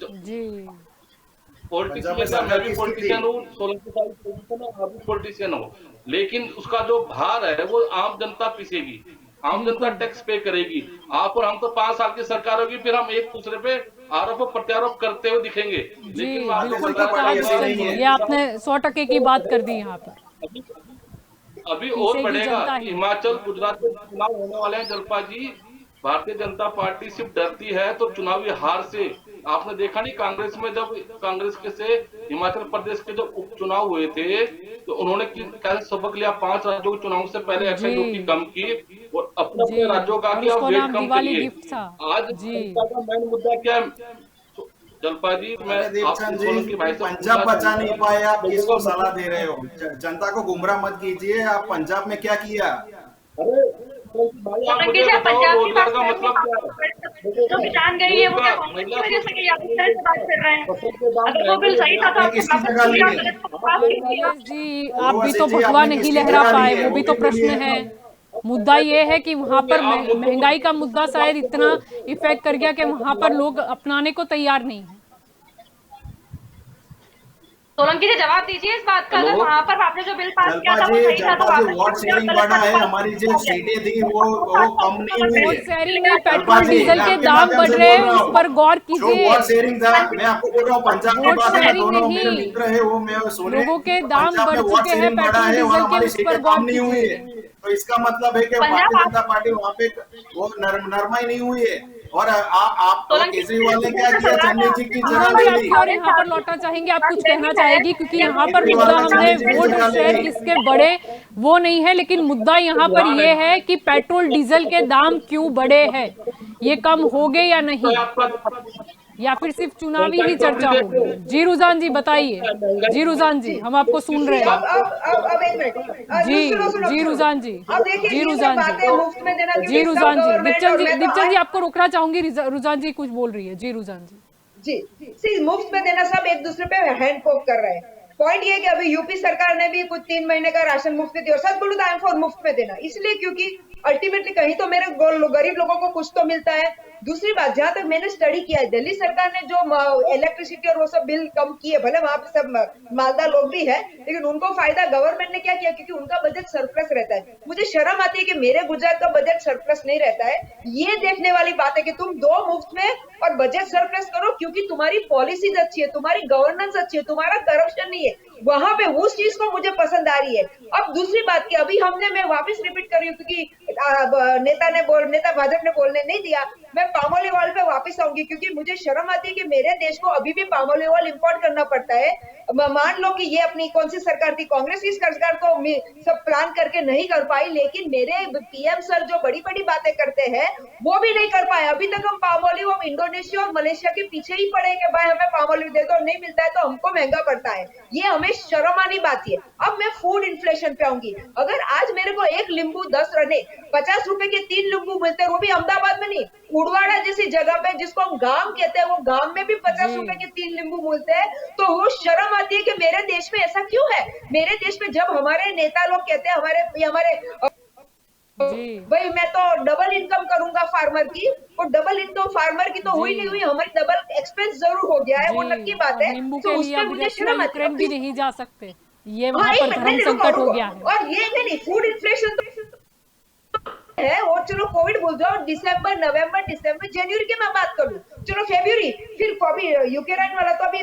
पॉलिटिशियन, मैं भी पॉलिटिशियन हूँ, सोलंकी साहब पॉलिटिशियन है, आप भी पॉलिटिशियन हो, लेकिन उसका जो भार है वो आम जनता पीसेगी, आम जनता टैक्स पे करेगी। आप और हम तो 5 साल की सरकार होगी, फिर हम एक दूसरे पे आरोप प्रत्यारोप करते हुए दिखेंगे। लेकिन बिल्कुल ठीक कहा दीपचंद जी, ये आपने 100% की बात कर दी यहाँ पर। अभी और बढ़ेगा। हिमाचल, गुजरात में चुनाव होने वाले हैं जल्पा जी। भारतीय जनता पार्टी सिर्फ डरती है तो चुनावी हार से। आपने देखा नहीं कांग्रेस में, जब कांग्रेस के से हिमाचल प्रदेश के जब उपचुनाव हुए थे तो उन्होंने कैसे सबक लिया? 5 राज्यों के चुनाव से पहले एक्साइज ड्यूटी कम की और अपने राज्यों का किया वेट कम करिए। आज जनता का मेन मुद्दा क्या है जल्पा जी? मैं पंजाब बचा नहीं पाए, आप किसको सलाह दे रहे हो? जनता को गुमराह मत कीजिए। आप पंजाब में क्या किया? पंजाब की बात का मतलब क्या है? जो किसान गई है वो क्या कांग्रेस की वजह से गई? आप इस तरह से बात कर रहे हैं। अगर वो बिल सही था तो जी आप भी तो भगवा नहीं लहरा पाए, वो भी तो प्रश्न है। मुद्दा ये है कि वहां पर महंगाई का मुद्दा शायद इतना इफेक्ट कर गया कि वहां पर लोग अपनाने को तैयार नहीं है। सोलंकी जी जवाब दीजिए इस बात का। अगर वहां पर आपने जो बिल पास किया था वो सही था तो वोट शेयरिंग बढ़ा है, हमारी जो सीटें थी वो कम नहीं हुई। वोट शेयरिंग नहीं, पेट्रोल डीजल के दाम बढ़ रहे हैं, उस पर गौर कीजिए। वोट शेयरिंग था, मैं आपको बोल रहा हूँ पंजाब की बात है, दोनों मेरे मित्र है वो मैं सुने, लोगों के दाम बढ़ चुके हैं पेट्रोल डीजल के, उस पर गौर नहीं हुई है। तो इसका मतलब है कि भारतीय जनता पार्टी वहाँ पे वो नरमाई नहीं हुई है। और आप केजरीवाल ने क्या किया? चन्नी जी की जगह ले ली। और यहाँ पर लौटना चाहेंगे, आप कुछ कहना चाहेगी? क्योंकि यहाँ पर मुद्दा हमने वोट शेयर किसके बढ़े वो नहीं है, लेकिन मुद्दा यहाँ पर ये है कि पेट्रोल डीजल के दाम क्यों बढ़े हैं, ये कम हो गए या नहीं, या फिर सिर्फ चुनावी ही चर्चा होगी? जी रुझान जी बताइए। जी रुझान जी हम आपको सुन रहे हैं। अब एक मिनट जी रुझान जी, जी रुझान जी, जी रुझान जी, दीपचंद जी आपको रोकना चाहूंगी, रुझान जी कुछ बोल रही है। जी रुझान जी। जी मुफ्त में देना, सब एक दूसरे पे हैंड पोक कर रहे हैं। पॉइंट ये है कि अभी यूपी सरकार ने भी कुछ 3 महीने का राशन मुफ्त दिया, और सच बोलूं तो आई एम फॉर मुफ्त में देना, इसलिए क्योंकि अल्टीमेटली कहीं तो मेरे गरीब लोगों को कुछ तो मिलता है। दूसरी बात, जहां तक मैंने स्टडी किया है, दिल्ली सरकार ने जो इलेक्ट्रिसिटी और वो सब बिल कम किए, भले वहां पे सब मालदार लोग भी है, लेकिन उनको फायदा गवर्नमेंट ने क्या किया? क्योंकि उनका बजट सरप्लस रहता है। मुझे शर्म आती है कि मेरे गुजरात का बजट सरप्लस नहीं रहता है। ये देखने वाली बात है कि तुम 2 मुफ्त में और बजट सरप्लस करो, क्योंकि तुम्हारी पॉलिसीज अच्छी है, तुम्हारी गवर्नेंस अच्छी है, तुम्हारा करप्शन नहीं है। वहां पे उस चीज को मुझे पसंद आ रही है। अब दूसरी बात की अभी हमने, मैं वापस रिपीट कर रही हूँ क्योंकि नेता भाजपा ने बोलने नहीं दिया, मैं पाम ऑलिव ऑयल पे वापस आऊंगी, क्योंकि मुझे शर्म आती है कि मेरे देश को अभी भी पाम ऑलिव ऑयल इंपोर्ट करना पड़ता है। मान लो कि ये अपनी कौन सी सरकार थी, कांग्रेस की सरकार, तो सब प्लान करके नहीं कर पाई, लेकिन मेरे पीएम सर जो बड़ी बड़ी बातें करते हैं वो भी नहीं कर पाए। अभी तक हम पाम ऑलिव हम इंडोनेशिया और मलेशिया के पीछे ही पड़े कि भाई हमें पाम ऑलिव दे दो, नहीं मिलता है तो हमको महंगा पड़ता है। ये हमें शर्म आनी बात है। अब मैं फूड इन्फ्लेशन पे आऊंगी। अगर आज मेरे को एक नींबू 50 रुपए के 3 नींबू मिलते हैं, वो भी अहमदाबाद में नहीं, उड़वाड़ा जैसी जगह पे जिसको हम गांव कहते हैं, वो गांव में भी 50 रुपए के 3 नींबू मिलते हैं, तो वो शर्म आती है कि मेरे देश में ऐसा क्यों है। मेरे देश में जब हमारे नेता लोग कहते हैं हमारे भाई मैं तो डबल इनकम करूंगा फार्मर की, वो डबल इनकम फार्मर की तो हुई नहीं हुई, हमारी डबल एक्सपेंस जरूर हो गया है, वो नक्की बात है। नींबू तो के उस लिए पे अब मुझे रशिया शर्म आती यूक्रेन भी है। नहीं जा सकते, ये हाँ, वहां पर धर्म संकट हो गया है। और ये नहीं, फूड इन्फ्लेशन है, और चलो कोविड भूल जाओ, दिसंबर, नवंबर, दिसंबर, जनवरी की मैं बात करूं, चलो फरवरी, फिर अभी यूक्रेन वाला तो अभी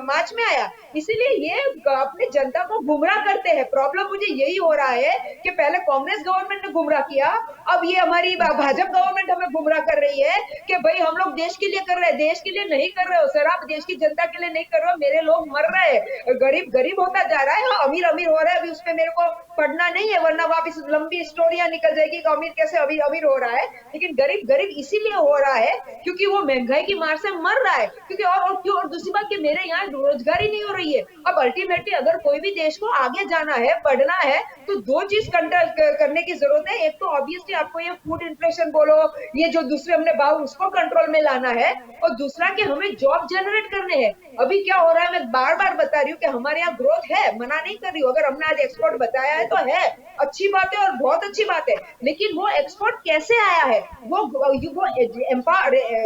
मार्च में आया। इसीलिए ये अपनी जनता को गुमराह करते हैं। प्रॉब्लम मुझे यही हो रहा है कि पहले कांग्रेस गवर्नमेंट ने गुमराह किया, अब ये हमारी भाजपा गवर्नमेंट हमें गुमराह कर रही है कि भाई हम लोग देश के लिए कर रहे हैं। देश के लिए नहीं कर रहे हो सर, आप देश की जनता के लिए नहीं कर रहे हो। मेरे लोग मर रहे हैं, गरीब गरीब होता जा रहा है, अमीर अमीर हो रहा है। अभी उस पर मेरे को पढ़ना नहीं है, वरना वापिस लंबी स्टोरियां निकल जाएगी कि अमीर कैसे अभी अमीर हो रहा है। लेकिन गरीब गरीब इसीलिए हो रहा है क्योंकि वो महंगाई की मार से मर रहा है, क्योंकि और दूसरी बात कि मेरे यहाँ रोजगारी नहीं हो रही है। अब अल्टीमेटली अगर कोई भी देश को आगे जाना है, बढ़ना है, तो 2 चीज करने की जरूरत है। एक तो ऑब्वियसली आपको ये फूड इन्फ्लेशन बोलो, ये जो दूसरे हमने भाव उसको कंट्रोल में लाना है, और दूसरा कि हमें जॉब जनरेट करने हैं। अभी क्या हो रहा है, मैं बार बार बता रही हूँ कि हमारे यहाँ ग्रोथ है, मना नहीं कर रही हूँ। अगर हमने आज एक्सपोर्ट बताया है तो है, अच्छी बात है और बहुत अच्छी बात है, लेकिन वो एक्सपोर्ट कैसे आया है, वो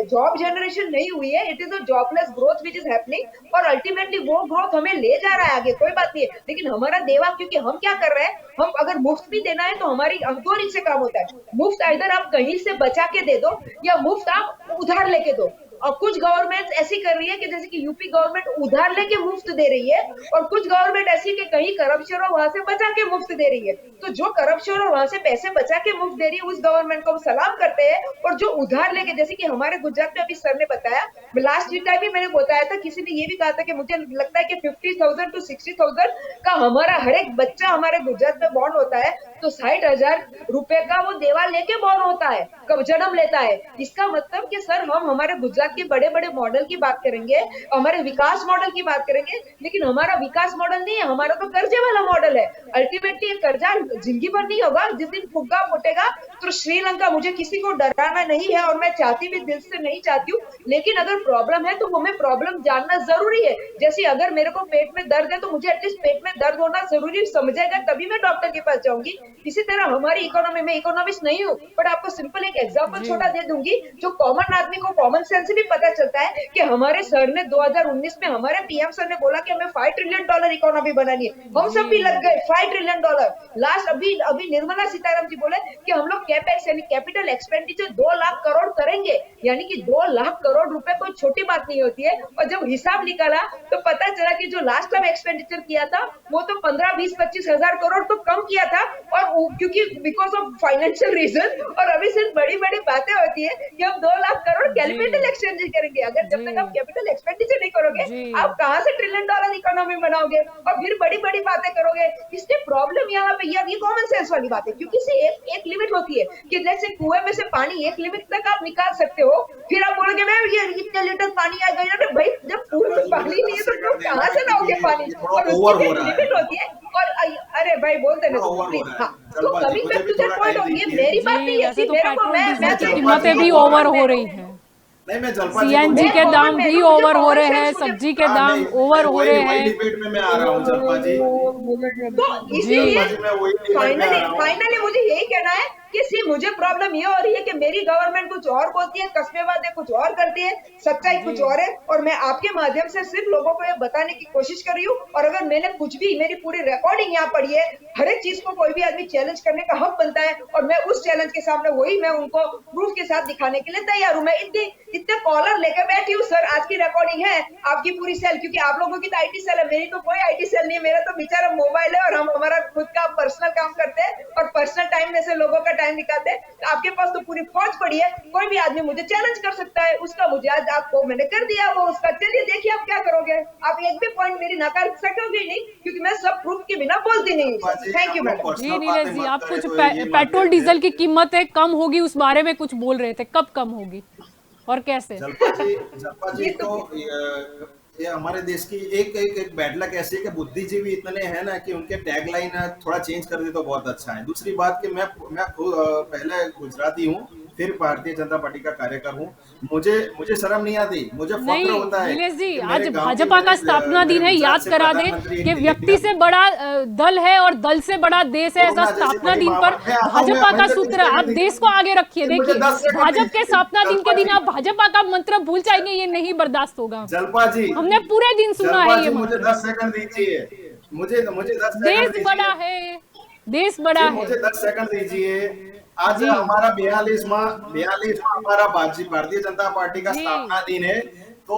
जॉब जनरेशन नहीं हुई है। It is a jobless growth which is happening, और अल्टीमेटली वो ग्रोथ हमें ले जा रहा है आगे, कोई बात नहीं है। लेकिन हमारा देवा, क्योंकि हम क्या कर रहे हैं, हम अगर मुफ्त भी देना है तो हमारी 2 रीत से काम होता है। मुफ्त इधर आप कहीं से बचा के दे दो, या मुफ्त आप उधार लेके दो। और कुछ गवर्नमेंट ऐसी कर रही है कि जैसे कि यूपी गवर्नमेंट उधार लेके मुफ्त दे रही है, और कुछ गवर्नमेंट ऐसी कि कहीं करप्शन हो वहां से बचा के मुफ्त दे रही है। तो जो करप्शन हो वहां से पैसे बचा के मुफ्त दे रही है, उस गवर्नमेंट को हम सलाम करते हैं। और जो उधार लेके, जैसे कि हमारे गुजरात में अभी सर ने बताया, लास्ट टाइम भी मैंने बताया था, किसी ने ये भी कहा था कि मुझे लगता है कि 50,000 to 60,000 का हमारा हर एक बच्चा हमारे गुजरात में बॉर्न होता है, तो 60,000 रुपए का वो देवा लेके बॉर्न होता है, कब जन्म लेता है। इसका मतलब कि सर हम हमारे गुजरात के बड़े बड़े मॉडल की बात करेंगे, हमारे विकास मॉडल की बात करेंगे, लेकिन हमारा विकास मॉडल नहीं है, हमारा तो कर्जे वाला मॉडल है। अल्टीमेटली कर्जा जिंदगी भर नहीं होगा, जिस दिन फुग्गा फूटेगा तो श्रीलंका, मुझे किसी को डराना नहीं है और मैं चाहती भी दिल से नहीं चाहती हूँ, लेकिन अगर प्रॉब्लम है तो हमें प्रॉब्लम जानना जरूरी है। जैसे अगर मेरे को पेट में दर्द है तो मुझे एटलीस्ट पेट में दर्द होना जरूरी समझेगा, तभी मैं डॉक्टर के पास जाऊंगी। इसी तरह हमारी इकोनॉमी में, इकोनॉमिस्ट नहीं हूँ बट आपको सिंपल एक एग्जांपल छोटा दे दूंगी, जो कॉमन आदमी को कॉमन सेंस से भी पता चलता है कि हमारे सर ने 2019 में, हमारे पीएम सर ने बोला कि हमें $5 ट्रिलियन इकोनॉमी बनानी है। हम सब भी लग गए $5 ट्रिलियन। लास्ट अभी निर्मला सीतारमण जी बोले कि हम लोग कैपेक्स यानी कैपिटल एक्सपेंडिचर 2 लाख करोड़ करेंगे, यानी कि 2 लाख करोड़ रुपए कोई छोटी बात नहीं होती है। और जब हिसाब निकाला तो पता चला कि जो लास्ट टाइम एक्सपेंडिचर किया था वो तो 15, 20, 25 हजार करोड़ तो कम किया था, और क्योंकि बिकॉज ऑफ फाइनेंशियल रीजन। और अभी सिर्फ बड़ी बड़ी बातें होती है कि हम 2 लाख करोड़ कैपिटल एक्सपेंडिचर करेंगे। अगर जब तक आप कैपिटल एक्सपेंडिचर नहीं करोगे, आप कहां से $1 ट्रिलियन इकोनॉमी बनाओगे और फिर बड़ी बड़ी बातें करोगे। इसलिए प्रॉब्लम यहाँ पे ये कॉमन सेंस वाली बात है, क्योंकि एक लिमिट होती है कि जैसे कुएं में से पानी एक लिमिट तक आप निकाल सकते हो, फिर आप बोलोगे मैं ये इतने लीटर पानी आ गया। अरे भाई जब कुएं में पानी नहीं है तो तुम कहां से लाओगे पानी, और उसकी लिमिट होती है। और अरे भाई बोलते ना प्लीज। हाँ, तो coming back to that point, ये मेरी बात नहीं है, मेरे को मैं कीमतें भी ओवर हो रही हैं, नहीं मैं जलपा सीएनजी के दाम भी ओवर हो रहे हैं, सब्जी के दाम ओवर हो रहे हैं। डिबेट में मैं आ रहा हूँ जलपा जी, तो इसीलिए फाइनली मुझे यही कहना है कि सी मुझे प्रॉब्लम ये हो रही है कि मेरी गवर्नमेंट कुछ और बोलती है, कस्मे वादे कुछ और करती है, सच्चाई कुछ और है। और मैं आपके माध्यम से सिर्फ लोगों को ये बताने की कोशिश कर रही हूँ। और अगर मैंने कुछ भी, मेरी पूरी रिकॉर्डिंग यहाँ पड़ी है, हर एक चीज को कोई भी आदमी चैलेंज करने का हक बनता है, और मैं उस चैलेंज के सामने वही मैं उनको प्रूफ के साथ दिखाने के लिए तैयार हूँ। मैं इतने कॉलर लेकर बैठी हूँ सर, आज की रिकॉर्डिंग है आपकी पूरी सेल, क्योंकि आप लोगों की तो आईटी सेल है, मेरी तो कोई आईटी सेल नहीं है, मेरा तो बेचारा मोबाइल है और हम हमारा खुद का पर्सनल काम करते हैं। और पर्सनल टाइम में से लोगों का टाइम निकालते हैं। तो आपके पास तो पूरी फौज पड़ी है, कोई भी आदमी मुझे चैलेंज कर सकता है, उसका मुझे आज आपको मैंने कर दिया वो उसका, चलिए देखिए आप क्या करोगे। आप एक भी पॉइंट मेरी नकार सकोगे ही नहीं, क्योंकि मैं सब प्रूफ के बिना बोलती नहीं। Thank you madam. जी नीलेश जी, आप कुछ पेट्रोल डीजल की कीमतें कम होगी उस बारे में कुछ बोल रहे थे, कब कम होगी और कैसे? जलपा जी तो ये हमारे देश की एक बैड लक ऐसी है कि बुद्धिजीवी इतने हैं ना कि उनके टैगलाइन थोड़ा चेंज कर दे तो बहुत अच्छा है। दूसरी बात कि मैं पहले गुजराती हूँ, फिर भारतीय जनता पार्टी का कार्यकर हूँ। मुझे शर्म नहीं आती, मुझे फख्र होता है। नीलेश जी, आज भाजपा का स्थापना दिन है, याद करा दे कि व्यक्ति से बड़ा दल है और दल से बड़ा देश है। ऐसा स्थापना दिन पर भाजपा का सूत्र, आप देश को आगे रखिए। देखिए, भाजपा के स्थापना दिन के दिन आप भाजपा का मंत्र भूल जाएंगे, ये नहीं बर्दाश्त होगा। जलपा जी, हमने पूरे दिन सुना है ये। मुझे 10 सेकंड दीजिए, मुझे 10 सेकंड देश बड़ा है, देश बड़ा है। मुझे 10 सेकंड दीजिए। आज हमारा 42वां हमारा भारतीय जनता पार्टी का स्थापना दिन है। तो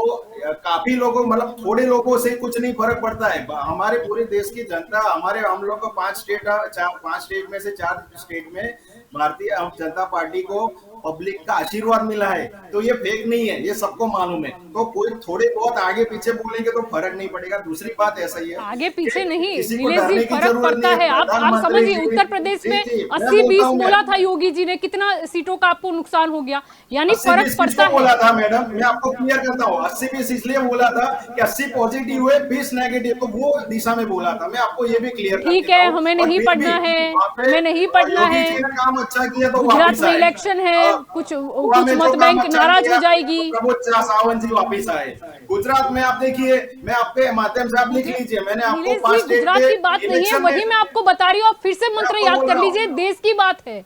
काफी लोगों, मतलब थोड़े लोगों से कुछ नहीं फर्क पड़ता है। हमारे पूरे देश की जनता, हम लोग को 5 स्टेट में से 4 स्टेट में भारतीय जनता पार्टी को पब्लिक का आशीर्वाद मिला है। तो ये फेक नहीं है, ये सबको मालूम है। तो कोई थोड़े बहुत आगे पीछे बोलेंगे तो फर्क नहीं पड़ेगा। दूसरी बात ऐसा ही है, आगे पीछे नहीं नीलेश जी, फर्क पड़ता है। आप समझिए, उत्तर प्रदेश में 80-20 बोला था योगी जी ने, कितना सीटों का आपको नुकसान हो गया, यानी फर्क पड़ता है। बोला था मैडम, मैं आपको क्लियर करता हूँ, 80-20 इसलिए बोला था कि 80 पॉजिटिव हुए 20 नेगेटिव, तो वो दिशा में बोला था। मैं आपको ये भी क्लियर, ठीक है, हमें नहीं पढ़ना है, हमें नहीं पढ़ना है। काम अच्छा किया तो गुजरात में इलेक्शन है, कुछ मत बैंक नाराज हो जाएगी। प्रमोद सावंत जी वापिस आए। गुजरात में आप देखिए, मैं आपके माध्यम से आप लिख लीजिए, मैंने आपको 5 स्टेट गुजरात की बात नहीं है, वही मैं आपको बता रही हूँ। आप फिर से मंत्र याद कर लीजिए, देश की बात है।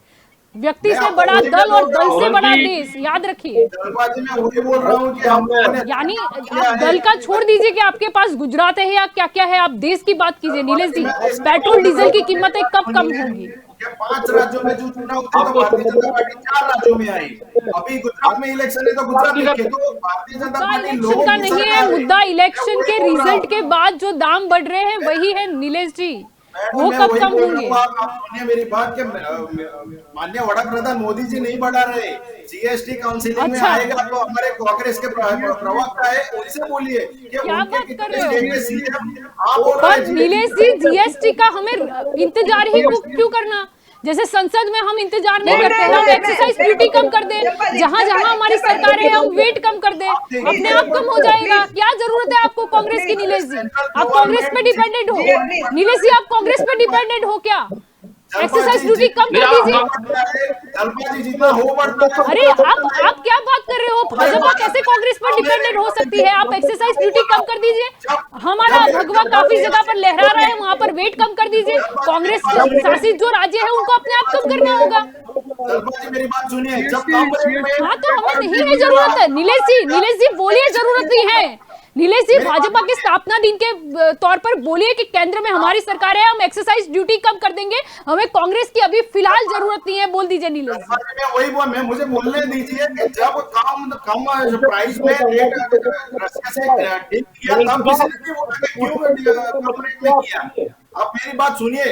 व्यक्ति से बड़ा दल और दल से बड़ा देश, याद रखिए। मैं वही बोल रहा हूँ कि हम, यानी आप दल का छोड़ दीजिए कि आपके पास गुजरात है या क्या क्या है, आप देश की बात कीजिए। नीलेश जी, पेट्रोल डीजल की कीमतें कब कम होंगी? 5 राज्यों में जो चुनाव थे तो भारतीय जनता पार्टी 4 राज्यों में आई। अभी गुजरात में इलेक्शन है तो गुजरात में, तो भारतीय जनता पार्टी इलेक्शन का नहीं है मुद्दा, इलेक्शन के रिजल्ट के बाद जो दाम बढ़ रहे हैं वही है नीलेश जी, वो कब कम होंगे? आप सुनिए मेरी बात के माननीय वडाप्रधान मोदी जी नहीं बढ़ा रहे। जीएसटी काउंसिलिंग में आएगा तो हमारे कांग्रेस के प्रवक्ता है, उनसे बोलिए कि क्या बात कर रहे हो। पर नीलेश जी, जीएसटी का हमें इंतजार ही क्यों करना? जैसे संसद में हम इंतजार नहीं करते, हम एक्सरसाइज ड्यूटी कम कर दे, जहां जहां हमारी सरकार है हम वेट कम कर दे, अपने आप कम हो जाएगा। क्या जरूरत है आपको कांग्रेस की? नीलेश जी, आप कांग्रेस पे डिपेंडेंट हो? नीलेश जी, आप कांग्रेस पे डिपेंडेंट हो क्या? एक्सरसाइज ड्यूटी कम कर दीजिए। अरे आप क्या बात कर रहे हो? भाजपा कैसे कांग्रेस पर डिपेंडेंट हो सकती है? आप एक्सरसाइज ड्यूटी कम कर दीजिए। हमारा भगवा काफी जगह पर लहरा रहा है, वहां पर वेट कम कर दीजिए। कांग्रेस शासित जो राज्य है उनको अपने आप कम करना होगा। मेरी बात सुनिए, हाँ तो हमें नहीं है जरूरत है। नीलेश जी बोलिए, जरूरत नहीं है। नीलेश जी, भाजपा के स्थापना दिन के तौर पर बोलिए कि केंद्र में हमारी सरकार है, हम एक्सरसाइज ड्यूटी कम कर देंगे, हमें कांग्रेस की अभी फिलहाल जरूरत नहीं है, बोल दीजिए नीलेश जी। मुझे बोलने दीजिए कि जब कम प्राइस में रशिया से डील किया तब किसी ने नहीं बोला कि क्यों कम रेट में किया। अब मेरी बात सुनिए,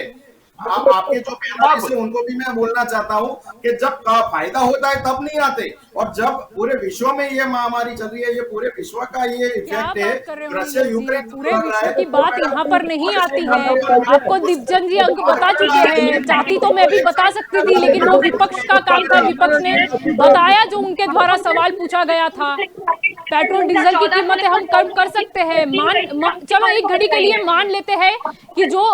आप आपके जो पैनलिस्ट हैं उनको भी मैं बोलना चाहता हूं कि जब फायदा होता है तब नहीं आते, और जब पूरे विश्व में ये महामारी चल रही है, ये पूरे विश्व का ये इफेक्ट है, रशिया यूक्रेन पूरे विश्व की बात यहाँ पर नहीं आती है। आपको दीपचंद जी अंक बता चुके हैं, चाहती तो मैं भी बता सकती थी, लेकिन वो विपक्ष का काम था, विपक्ष ने बताया जो उनके द्वारा सवाल पूछा गया था। पेट्रोल डीजल की कीमतें हम कम कर सकते हैं, चलो एक घड़ी के लिए मान लेते हैं कि जो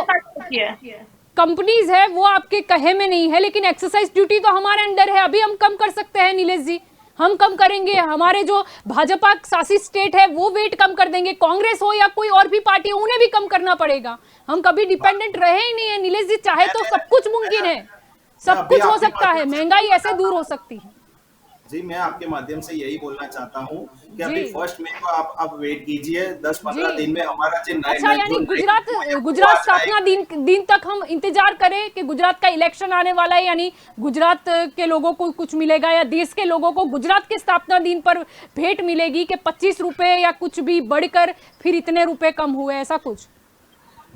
कंपनीज है वो आपके कहे में नहीं है, लेकिन एक्सरसाइज ड्यूटी तो हमारे अंडर है, अभी हम कम कर सकते हैं। नीलेश जी, हम कम करेंगे, हमारे जो भाजपा शासित स्टेट है वो वेट कम कर देंगे, कांग्रेस हो या कोई और भी पार्टी हो उन्हें भी कम करना पड़ेगा। हम कभी डिपेंडेंट रहे ही नहीं है नीलेश जी, चाहे तो सब कुछ मुमकिन है, सब कुछ हो सकता है, महंगाई ऐसे दूर हो सकती है। जी, मैं आपके माध्यम से यही बोलना चाहता हूँ कि अभी 1 मई को आप वेट कीजिए, 10-15 दिन में हमारा अच्छा, यानी गुजरात स्थापना दिन तक हम इंतजार करें कि गुजरात का इलेक्शन आने वाला है, यानी गुजरात के लोगों को कुछ मिलेगा या देश के लोगों को गुजरात के स्थापना दिन पर भेंट मिलेगी कि 25 रुपए या कुछ भी बढ़कर फिर इतने रुपए कम हुए, ऐसा कुछ?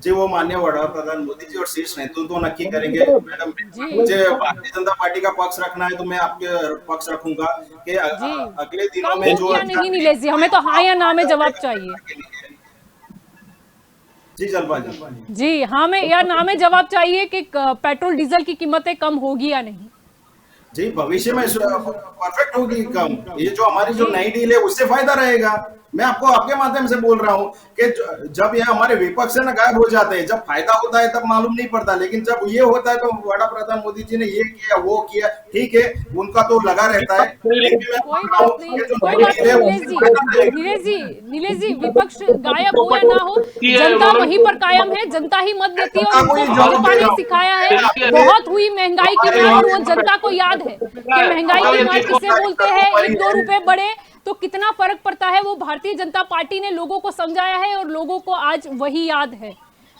जी वो माननीय वडाप्रधान मोदी जी और शीर्ष नेतृत्व तो नक्की करेंगे मैडम। जी। मुझे भारतीय जनता पार्टी का पक्ष रखना है तो मैं आपके पक्ष रखूंगा कि जी अगले दिनों कब में हो जो क्या नहीं नीलेश जी, हमें तो हाँ या ना में जवाब चाहिए। जी जलपा जी। जी हाँ में या ना में जवाब चाहिए कि पेट्रोल डीजल की कीमतें कम होगी या नहीं। जी भविष्य में परफेक्ट होगी कम। ये जो हमारी जो नई डील है उससे फायदा रहेगा। मैं आपको आपके माध्यम से बोल रहा हूँ कि जब ये हमारे विपक्ष से ना गायब हो जाते हैं, जब फायदा होता है तब मालूम नहीं पड़ता, लेकिन जब ये होता है तो बड़ा प्रधान मोदी जी ने ये किया वो किया, ठीक है उनका तो लगा रहता है, लेकिन मैं कोई बोल रहा बात हूँ नहीं, कि जो कोई नई बात डील नहीं है नीलेश उससे जी, फायदा रहेगा। नीलेश जी विपक्ष गायब हो या ना हो, जनता वहीं पर कायम है, जनता ही मत देती है और उनको भाजपा ने सिखाया है। बहुत हुई महंगाई की मार और वो जनता को याद है कि महंगाई की मार किसे बोलते हैं। 1-2 रुपए बढ़े तो कितना फर्क पड़ता है, वो भारतीय जनता पार्टी ने लोगों को समझाया है और लोगों को आज वही याद है।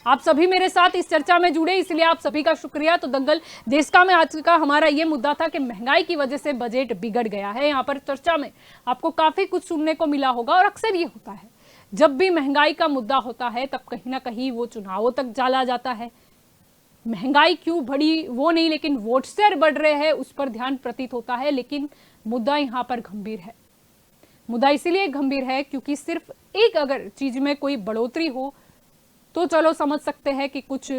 आप सभी मेरे साथ इस चर्चा में जुड़े, इसलिए आप सभी का शुक्रिया। तो दंगल देश का में आज का हमारा ये मुद्दा था कि महंगाई की वजह से बजट बिगड़ गया है। यहाँ पर चर्चा में आपको काफी कुछ सुनने को मिला होगा और अक्सर ये होता है जब भी महंगाई का मुद्दा होता है तब कहीं ना कहीं वो चुनावों तक चला जाता है। महंगाई क्यों बढ़ी वो नहीं, लेकिन वोट शेयर बढ़ रहे हैं उस पर ध्यान प्रतीत होता है। लेकिन मुद्दा यहाँ पर गंभीर है। मुद्दा इसीलिए गंभीर है क्योंकि सिर्फ एक अगर चीज में कोई बढ़ोतरी हो तो चलो समझ सकते हैं कि कुछ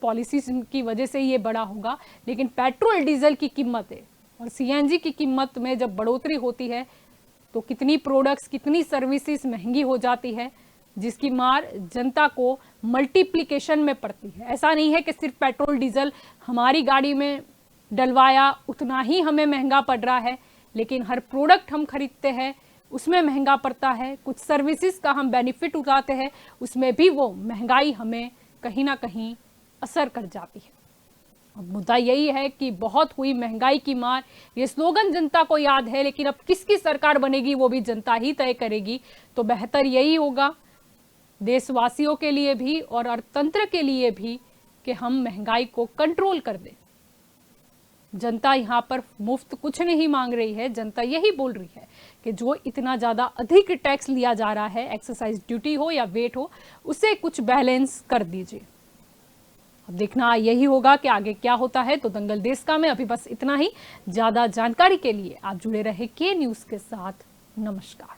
पॉलिसी की वजह से ये बढ़ा होगा, लेकिन पेट्रोल डीजल की कीमतें और सीएनजी की कीमत में जब बढ़ोतरी होती है तो कितनी प्रोडक्ट्स कितनी सर्विसेज महंगी हो जाती है, जिसकी मार जनता को मल्टीप्लिकेशन में पड़ती है। ऐसा नहीं है कि सिर्फ पेट्रोल डीजल हमारी गाड़ी में डलवाया उतना ही हमें महंगा पड़ रहा है, लेकिन हर प्रोडक्ट हम खरीदते हैं उसमें महंगा पड़ता है। कुछ सर्विसेज का हम बेनिफिट उठाते हैं उसमें भी वो महंगाई हमें कहीं ना कहीं असर कर जाती है। अब मुद्दा यही है कि बहुत हुई महंगाई की मार, ये स्लोगन जनता को याद है, लेकिन अब किसकी सरकार बनेगी वो भी जनता ही तय करेगी। तो बेहतर यही होगा देशवासियों के लिए भी और अर्थतंत्र के लिए भी कि हम महंगाई को कंट्रोल कर दें। जनता यहाँ पर मुफ्त कुछ नहीं मांग रही है, जनता यही बोल रही है कि जो इतना ज्यादा अधिक टैक्स लिया जा रहा है, एक्साइज ड्यूटी हो या वेट हो, उसे कुछ बैलेंस कर दीजिए। अब देखना यही होगा कि आगे क्या होता है। तो दंगल देश का में अभी बस इतना ही। ज्यादा जानकारी के लिए आप जुड़े रहे के न्यूज के साथ। नमस्कार।